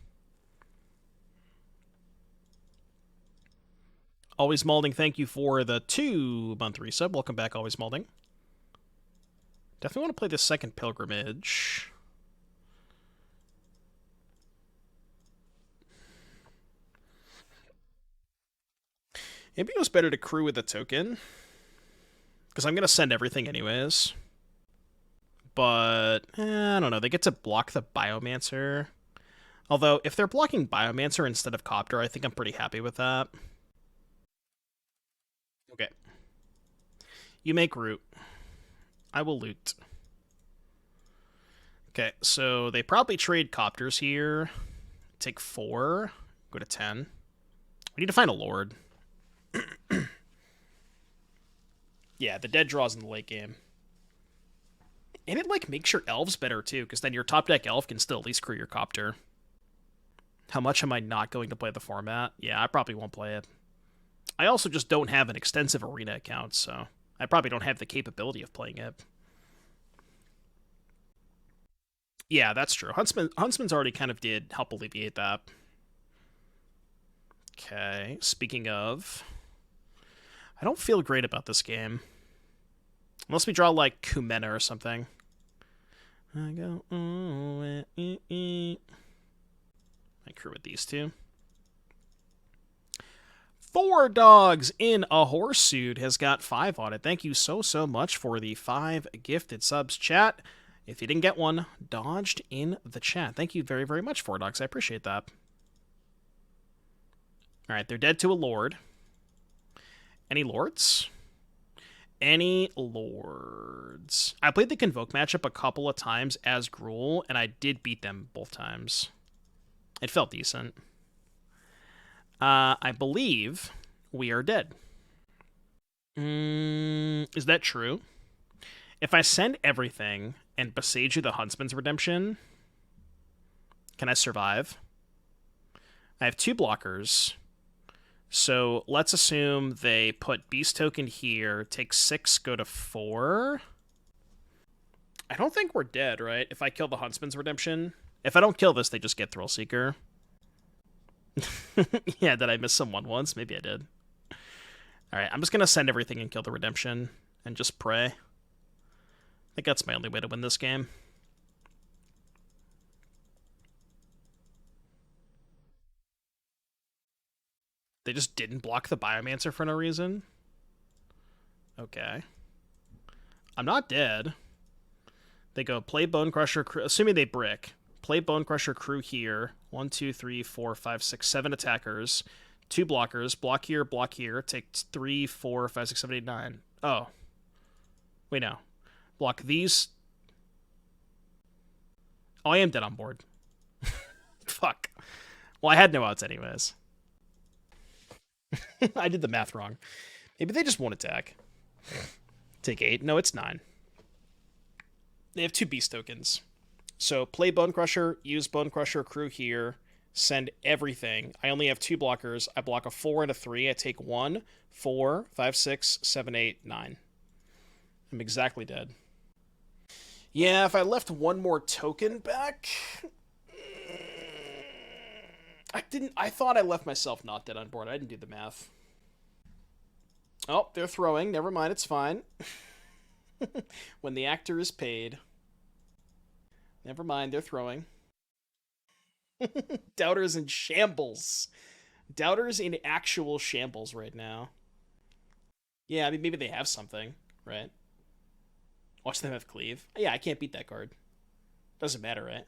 Always Malding, thank you for the 2-month resub. Welcome back, Always Malding. Definitely want to play this second Pilgrimage. Maybe it was better to crew with a token. Because I'm going to send everything anyways. But, I don't know. They get to block the Biomancer. Although, if they're blocking Biomancer instead of Copter, I think I'm pretty happy with that. Okay. You make root. I will loot. Okay, so they probably trade Copters here. Take 4. Go to 10. We need to find a Lord. Yeah, the dead draws in the late game. And it, like, makes your elves better, too, because then your top deck elf can still at least crew your Copter. How much am I not going to play the format? Yeah, I probably won't play it. I also just don't have an extensive arena account, so I probably don't have the capability of playing it. Yeah, that's true. Huntsman's already kind of did help alleviate that. Okay, speaking of... I don't feel great about this game. Unless we draw, like, Kumena or something. I go... I crew with these two. 4 dogs in a horse suit has got 5 on it. Thank you so much for the 5 gifted subs, chat. If you didn't get one, dodged in the chat. Thank you very much, 4 dogs. I appreciate that. All right, they're dead to a lord. Any lords? Any lords? I played the Convoke matchup a couple of times as Gruul, and I did beat them both times. It felt decent. I believe we are dead. Is that true? If I send everything and Boseiju the Huntsman's Redemption, can I survive? I have 2 blockers. So let's assume they put Beast Token here, take 6, go to 4. I don't think we're dead, right? If I kill the Huntsman's Redemption. If I don't kill this, they just get Thrillseeker. Yeah, did I miss someone once? Maybe I did. Alright, I'm just going to send everything and kill the Redemption. And just pray. I think that's my only way to win this game. They just didn't block the Biomancer for no reason? Okay. I'm not dead. They go play Bone Crusher, assuming they brick. Play Bone Crusher crew here. 1, 2, 3, 4, 5, 6, 7 attackers. 2 blockers. Block here. Take 3, 4, 5, 6, 7, 8, 9. Oh. Wait, no. Block these. Oh, I am dead on board. Fuck. Well, I had no outs anyways. I did the math wrong. Maybe they just won't attack. Take 8. No, it's 9. They have 2 beast tokens. So play Bone Crusher, use Bone Crusher crew here, send everything. I only have 2 blockers. I block a 4 and a 3. I take 1, 4, 5, 6, 7, 8, 9. I'm exactly dead. Yeah, if I left one more token back... I thought I left myself not dead on board. I didn't do the math. Oh, they're throwing. Never mind, it's fine. When the actor is paid. Never mind, they're throwing. Doubter's in shambles. Doubter's in actual shambles right now. Yeah, I mean, maybe they have something, right? Watch them have cleave. Yeah, I can't beat that card. Doesn't matter, right?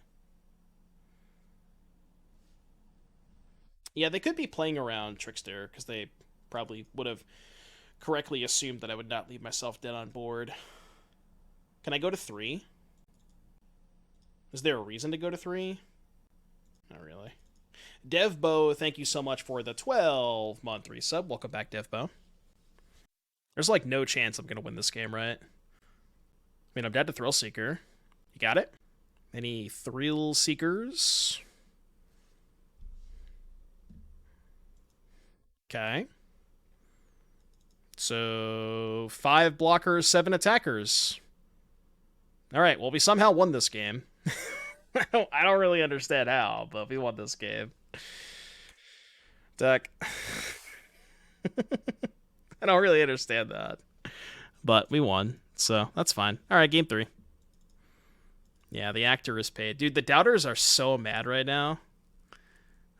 Yeah, they could be playing around Trickster, because they probably would have correctly assumed that I would not leave myself dead on board. Can I go to 3? Is there a reason to go to 3? Not really. Devbo, thank you so much for the 12-month resub. Welcome back, Devbo. There's like no chance I'm going to win this game, right? I mean, I'm dead to Thrill Seeker. You got it? Any Thrill Seekers? Okay. So, 5 blockers, 7 attackers. Alright, well, we somehow won this game. I don't really understand how, but we won this game. Deck. I don't really understand that. But we won, so that's fine. Alright, game 3. Yeah, the actor is paid. Dude, the doubters are so mad right now.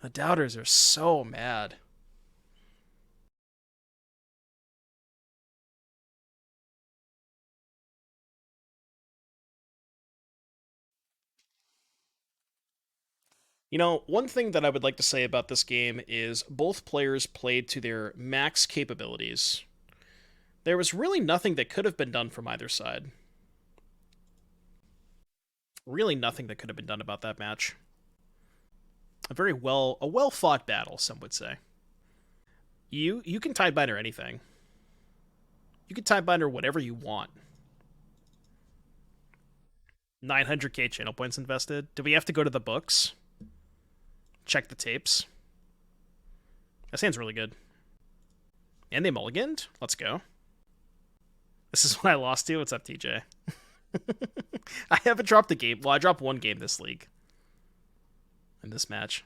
The doubters are so mad. You know, one thing that I would like to say about this game is both players played to their max capabilities. There was really nothing that could have been done from either side. Really nothing that could have been done about that match. A well-fought battle, some would say. You can Tidebinder anything. You can Tidebinder whatever you want. 900k channel points invested. Do we have to go to the books? Check the tapes. That sounds really good. And they mulliganed? Let's go. This is what I lost to. What's up, TJ? I haven't dropped a game. Well, I dropped one game this league. In this match.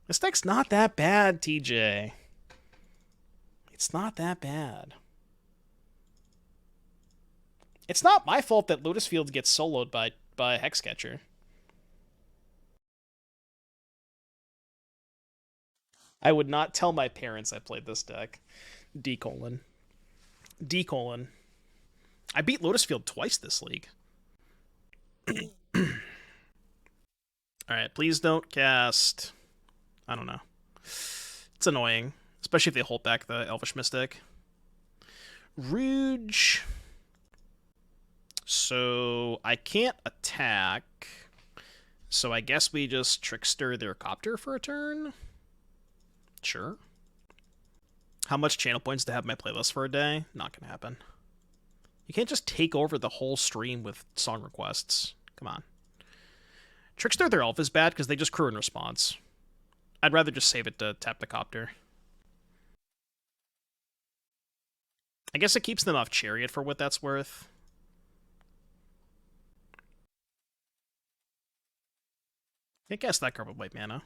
This deck's not that bad, TJ. It's not that bad. It's not my fault that Lotus Field gets soloed by Hexcatcher. I would not tell my parents I played this deck. D:. I beat Lotus Field twice this league. Alright, please don't cast... I don't know. It's annoying. Especially if they hold back the Elvish Mystic. Rouge. So, I can't attack. So I guess we just Trickster their Copter for a turn? Sure. How much channel points to have my playlist for a day? Not gonna happen. You can't just take over the whole stream with song requests. Come on. Trickster their Elf is bad because they just crew in response. I'd rather just save it to tap the Copter. I guess it keeps them off Chariot for what that's worth. I guess that card with white mana.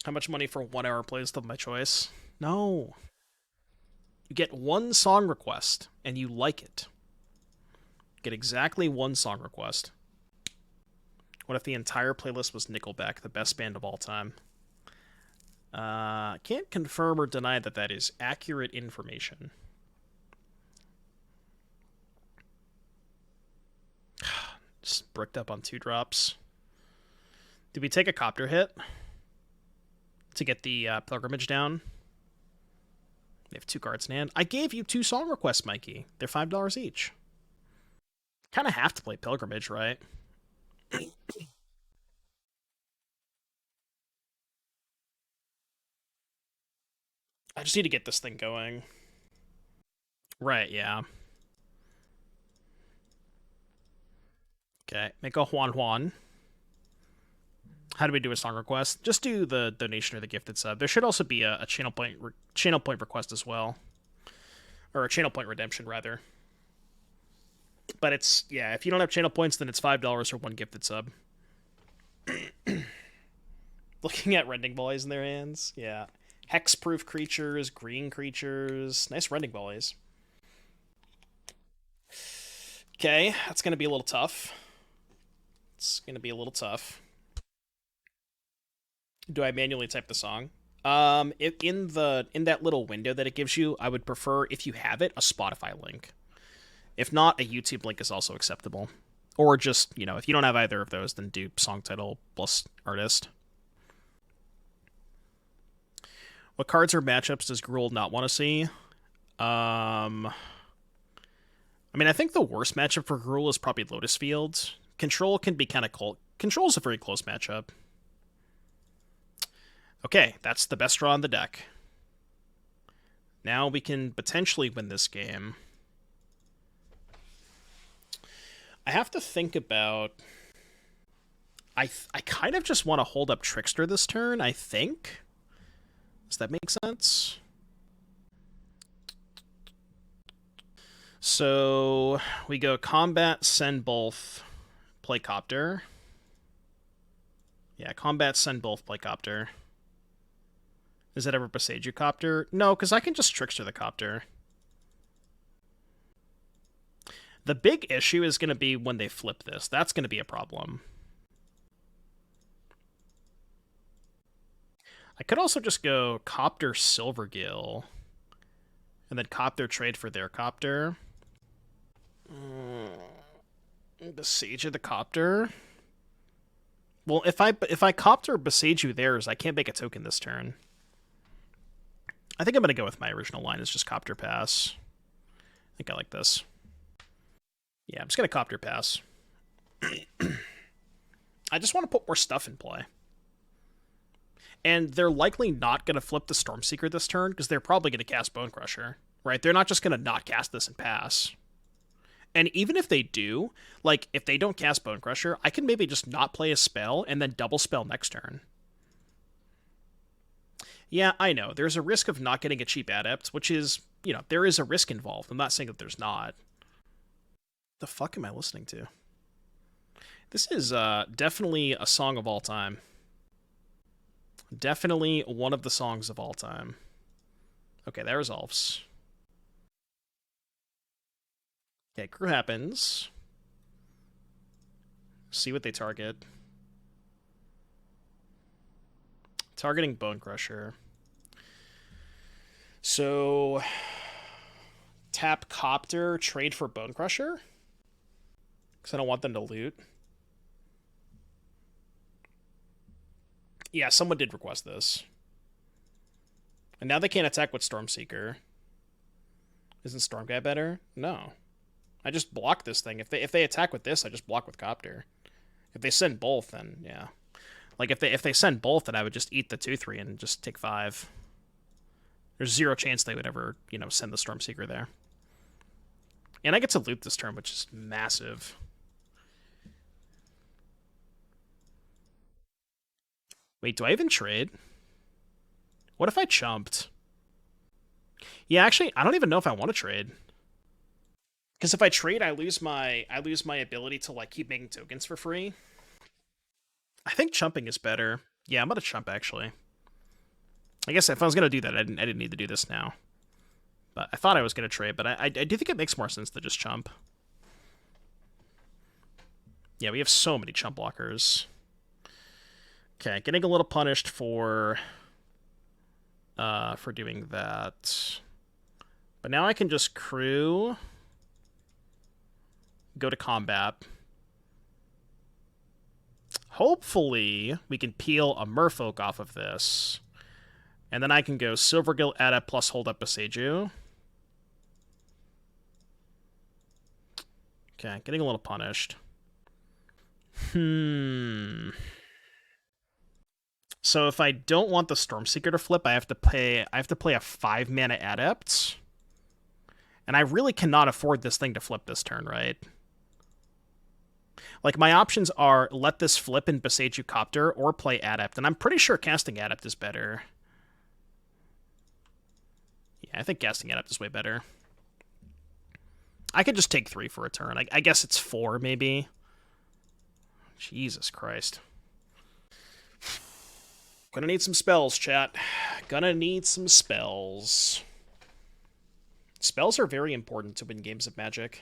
How much money for 1 hour plays of my choice? No. You get one song request, and you like it. Get exactly one song request. What if the entire playlist was Nickelback, the best band of all time? Can't confirm or deny that that is accurate information. Just bricked up on 2 drops. Did we take a Copter hit to get the Pilgrimage down? They have 2 cards in hand. I gave you 2 song requests, Mikey. They're $5 each. Kind of have to play Pilgrimage, right? I just need to get this thing going. Right, yeah. Okay, make a Juan. How do we do a song request? Just do the donation or the gifted sub. There should also be a channel point request as well. Or a channel point redemption, rather. But it's, yeah, if you don't have channel points, then it's $5 for 1 gifted sub. Looking at Rending Volleys in their hands. Yeah. Hexproof creatures, green creatures. Nice Rending Volleys. Okay, that's going to be a little tough. It's going to be a little tough. Do I manually type the song? In that little window that it gives you, I would prefer, if you have it, a Spotify link. If not, a YouTube link is also acceptable. Or just, if you don't have either of those, then do song title plus artist. What cards or matchups does Gruul not want to see? I mean, I think the worst matchup for Gruul is probably Lotus Field. Control can be kind of cold. Control's a very close matchup. Okay, that's the best draw on the deck. Now we can potentially win this game. I have to think about... I kind of just want to hold up Trickster this turn, I think. Does that make sense? So we go combat, send both, play Copter. Yeah, combat, send both, play Copter. Is that ever Boseiju Copter? No, because I can just Trickster the Copter. The big issue is going to be when they flip this. That's going to be a problem. I could also just go Copter Silvergill. And then Copter trade for their Copter. Boseiju the Copter. Well, if I Copter Boseiju theirs, I can't make a token this turn. I think I'm going to go with my original line. It's just Copter Pass. I think I like this. Yeah, I'm just going to Copter Pass. I just want to put more stuff in play. And they're likely not going to flip the Stormseeker this turn, because they're probably going to cast Bone Crusher, right? They're not just going to not cast this and pass. And even if they do, like, if they don't cast Bone Crusher, I can maybe just not play a spell and then double spell next turn. Yeah, I know. There's a risk of not getting a cheap Adept, which is, you know, there is a risk involved. I'm not saying that there's not. The fuck am I listening to? This is definitely a song of all time. Definitely one of the songs of all time. Okay, that resolves. Okay, crew happens. See what they target. Targeting Bone Crusher. So, tap Copter, trade for Bone Crusher? Because I don't want them to loot. Yeah, someone did request this. And now they can't attack with Stormseeker. Isn't Stormguy better? No. I just block this thing. If they attack with this, I just block with Copter. If they send both, then yeah. Like if they send both, then I would just eat the 2/3 and just take 5. There's zero chance they would ever, you know, send the Stormseeker there. And I get to loot this turn, which is massive. Wait, do I even trade? What if I chumped? Yeah, actually, I don't even know if I want to trade. Because if I trade, I lose my ability to like keep making tokens for free. I think chumping is better. Yeah, I'm gonna chump actually. I guess if I was gonna do that, I didn't need to do this now. But I thought I was gonna trade, but I do think it makes more sense to just chump. Yeah, we have so many chump blockers. Okay, getting a little punished for doing that. But now I can just crew, go to combat. Hopefully, we can peel a Merfolk off of this. And then I can go Silvergill Adept plus hold up Boseiju. Okay, getting a little punished. So if I don't want the Stormseeker to flip, I have to play a 5-mana Adept. And I really cannot afford this thing to flip this turn, right? Like, my options are let this flip in Boseiju Copter or play Adept, and I'm pretty sure casting Adept is better. Yeah, I think casting Adept is way better. I could just take 3 for a turn. I guess it's 4, maybe. Jesus Christ. Gonna need some spells, chat. Gonna need some spells. Spells are very important to win games of Magic.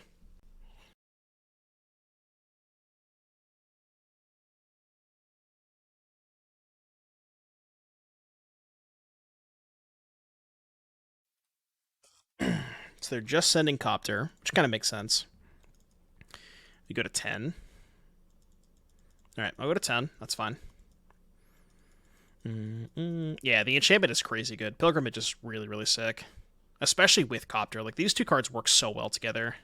So they're just sending Copter, which kind of makes sense. We go to 10. Alright, I'll go to 10. That's fine. Yeah, the enchantment is crazy good. Pilgrimage is really, really sick. Especially with Copter. Like, these two cards work so well together.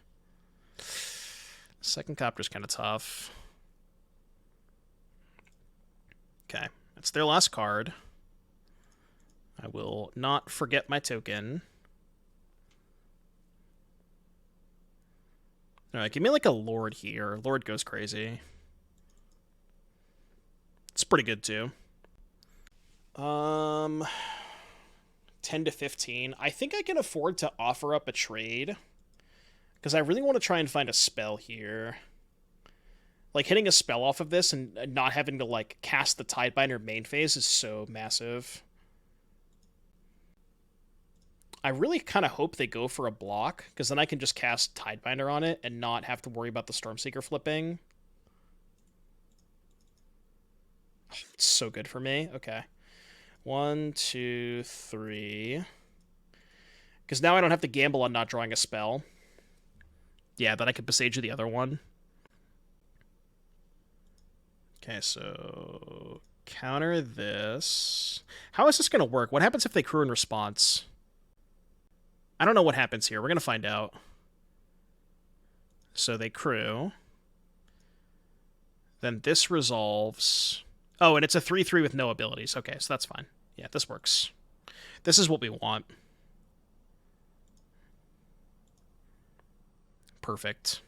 Second Copter's kind of tough. Okay, that's their last card. I will not forget my token. Alright, give me like a Lord here. Lord goes crazy. It's pretty good too. 10 to 15. I think I can afford to offer up a trade. Because I really want to try and find a spell here. Like, hitting a spell off of this and not having to, like, cast the Tidebinder main phase is so massive. I really kind of hope they go for a block, because then I can just cast Tidebinder on it and not have to worry about the Stormseeker flipping. Oh, it's so good for me. Okay. 1, 2, 3. Because now I don't have to gamble on not drawing a spell. Yeah, then I could Boseiju the other one. Okay, so counter this. How is this going to work? What happens if they crew in response? I don't know what happens here. We're going to find out. So they crew. Then this resolves. Oh, and it's a 3/3 with no abilities. Okay, so that's fine. Yeah, this works. This is what we want. Perfect.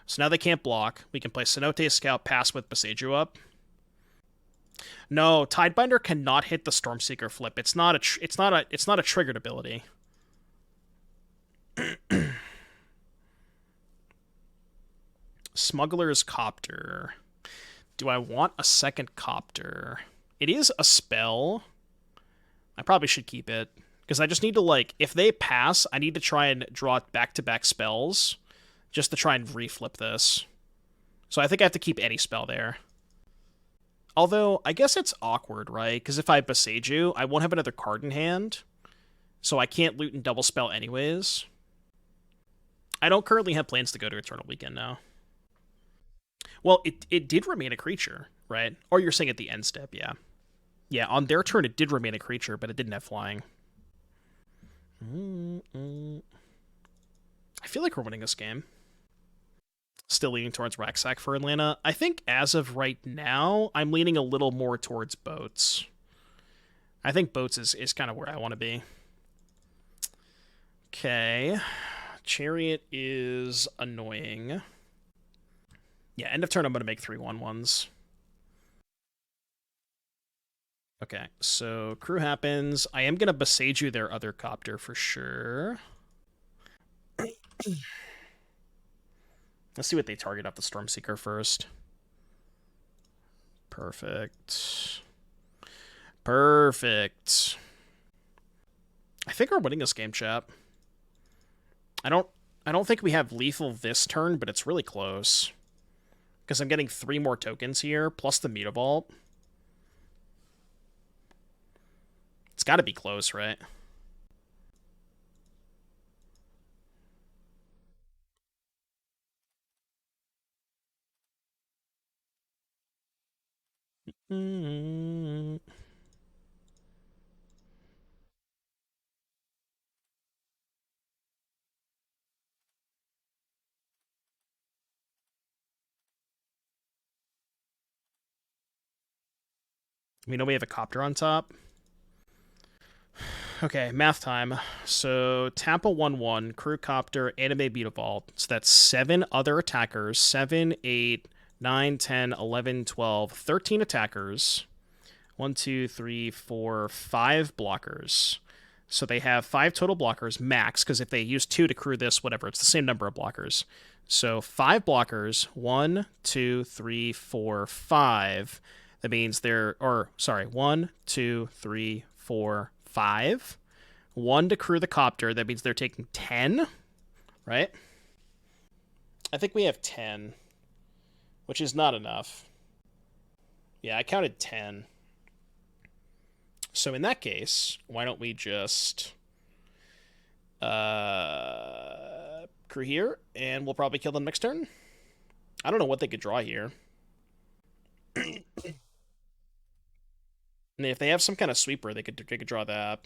So now they can't block. We can play Cenote Scout, pass with Boseiju up. No, Tidebinder cannot hit the Stormseeker flip. It's not a triggered ability. Smuggler's Copter. Do I want a second Copter? It is a spell. I probably should keep it. Because I just need to, like, if they pass, I need to try and draw back-to-back spells just to try and reflip this. So I think I have to keep any spell there. Although, I guess it's awkward, right? Because if I Boseiju, I won't have another card in hand. So I can't loot and double spell anyways. I don't currently have plans to go to Eternal Weekend now. Well, it did remain a creature, right? Or you're saying at the end step, yeah. Yeah, on their turn it did remain a creature, but it didn't have flying. I feel like we're winning this game. Still leaning towards Racksack for Atlanta. I think as of right now, I'm leaning a little more towards Boats. I think Boats is kind of where I want to be. Okay. Chariot is annoying. Yeah, end of turn I'm going to make 3/1/1s. Okay, so crew happens. I am going to Boseiju their other Copter for sure. Let's see what they target off the Stormseeker first. Perfect. Perfect. I think we're winning this game, chat. I don't think we have lethal this turn, but it's really close. Because I'm getting 3 more tokens here, plus the Mutavault. It's got to be close, right? We know we have a Copter on top. Okay, math time. So, tap a 1/1, crew Copter, animate Mutavault. So that's 7 other attackers. 7, 8, 9, 10, 11, 12, 13 attackers. 1, 2, 3, 4, 5 blockers. So they have 5 total blockers, max, because if they use 2 to crew this, whatever, it's the same number of blockers. So 5 blockers, 1, 2, 3, 4, 5. That means they're, 1, 2, 3, 4, 5. 1 to crew the Copter, that means they're taking 10, right? I think we have 10, which is not enough. Yeah, I counted 10. So in that case, why don't we just crew here, and we'll probably kill them next turn? I don't know what they could draw here. And if they have some kind of sweeper, they could draw that.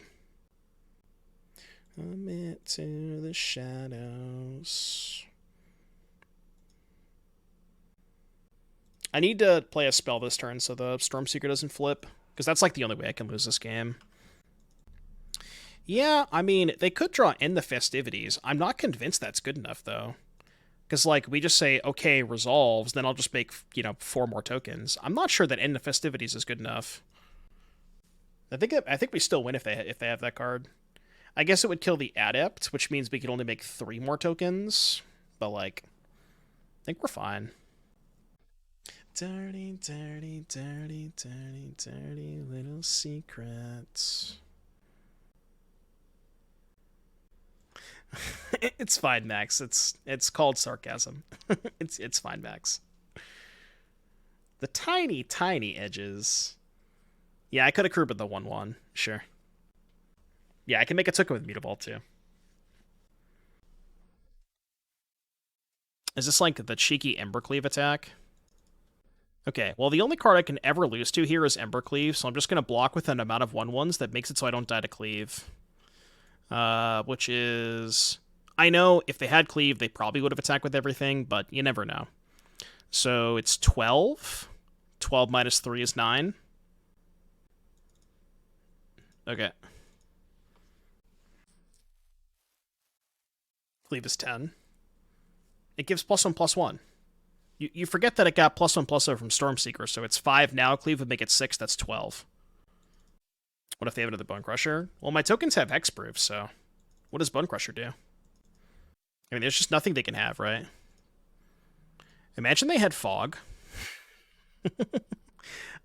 Commit to the shadows. I need to play a spell this turn so the Stormseeker doesn't flip, because that's like the only way I can lose this game. Yeah, I mean, they could draw End the Festivities. I'm not convinced that's good enough, though. Because, like, we just say, okay, resolves, then I'll just make, 4 more tokens. I'm not sure that End the Festivities is good enough. I think we still win if they have that card. I guess it would kill the Adept, which means we could only make 3 more tokens. But, like, I think we're fine. Dirty, dirty, dirty, dirty, dirty little secrets. It's fine, Max. It's called sarcasm. It's fine, Max. The tiny, tiny edges. Yeah, I could have crewed with the 1/1. Sure. Yeah, I can make a token with Mutavault too. Is this like the cheeky Embercleave attack? Okay, well, the only card I can ever lose to here is Embercleave, so I'm just going to block with an amount of 1/1s that makes it so I don't die to Cleave. Which is... I know if they had Cleave, they probably would have attacked with everything, but you never know. So it's 12. 12 minus 3 is 9. Okay. Cleave is 10. It gives +1/+1. You forget that it got +1/+0 from Stormseeker, so it's 5 now. Cleave would make it 6, that's 12. What if they have another Bone Crusher? Well, my tokens have hexproof, so what does Bone Crusher do? I mean, there's just nothing they can have, right? Imagine they had Fog.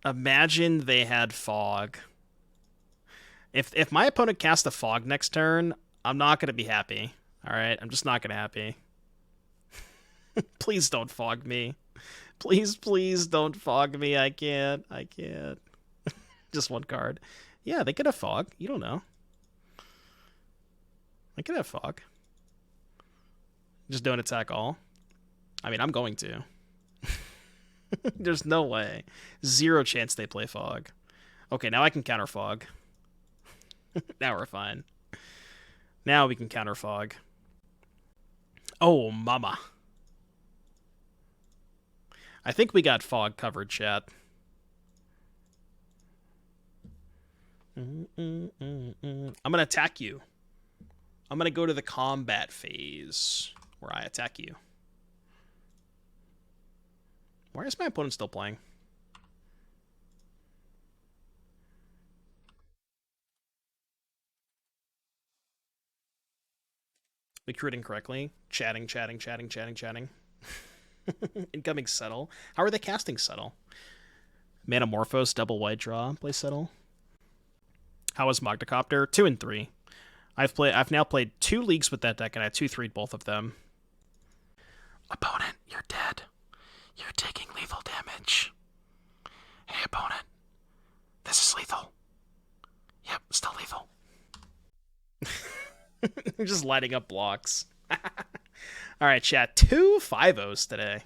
Imagine they had Fog. If my opponent casts a Fog next turn, I'm not going to be happy. Alright, I'm just not going to be happy. Please don't Fog me. Please, please don't Fog me. I can't. Just one card. Yeah, they could have Fog. You don't know. They could have Fog. Just don't attack all. I mean, I'm going to. There's no way. 0 chance they play Fog. Okay, now I can counter Fog. Now we're fine. Now we can counter Fog. Oh, mama. I think we got Fog covered, chat. I'm going to attack you. I'm going to go to the combat phase where I attack you. Why is my opponent still playing? We crewed incorrectly. Chatting. Incoming Settle. How are they casting Settle? Manamorphose, double white draw, play Settle. How is Copter? 2 and 3. I've now played 2 leagues with that deck, and I 2-3'd both of them. Opponent, you're dead. You're taking lethal damage. Hey, opponent. This is lethal. Yep, still lethal. We're just lighting up blocks. Alright, chat. 2 5-0s today.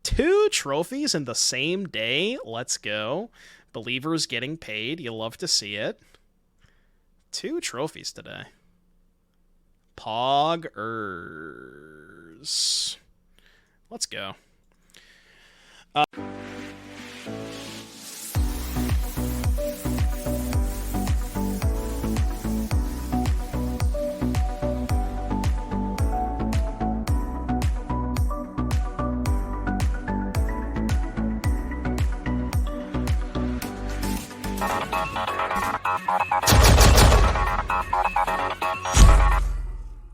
2 trophies in the same day. Let's go. Believers getting paid. You love to see it. 2 trophies today. Poggers. Let's go.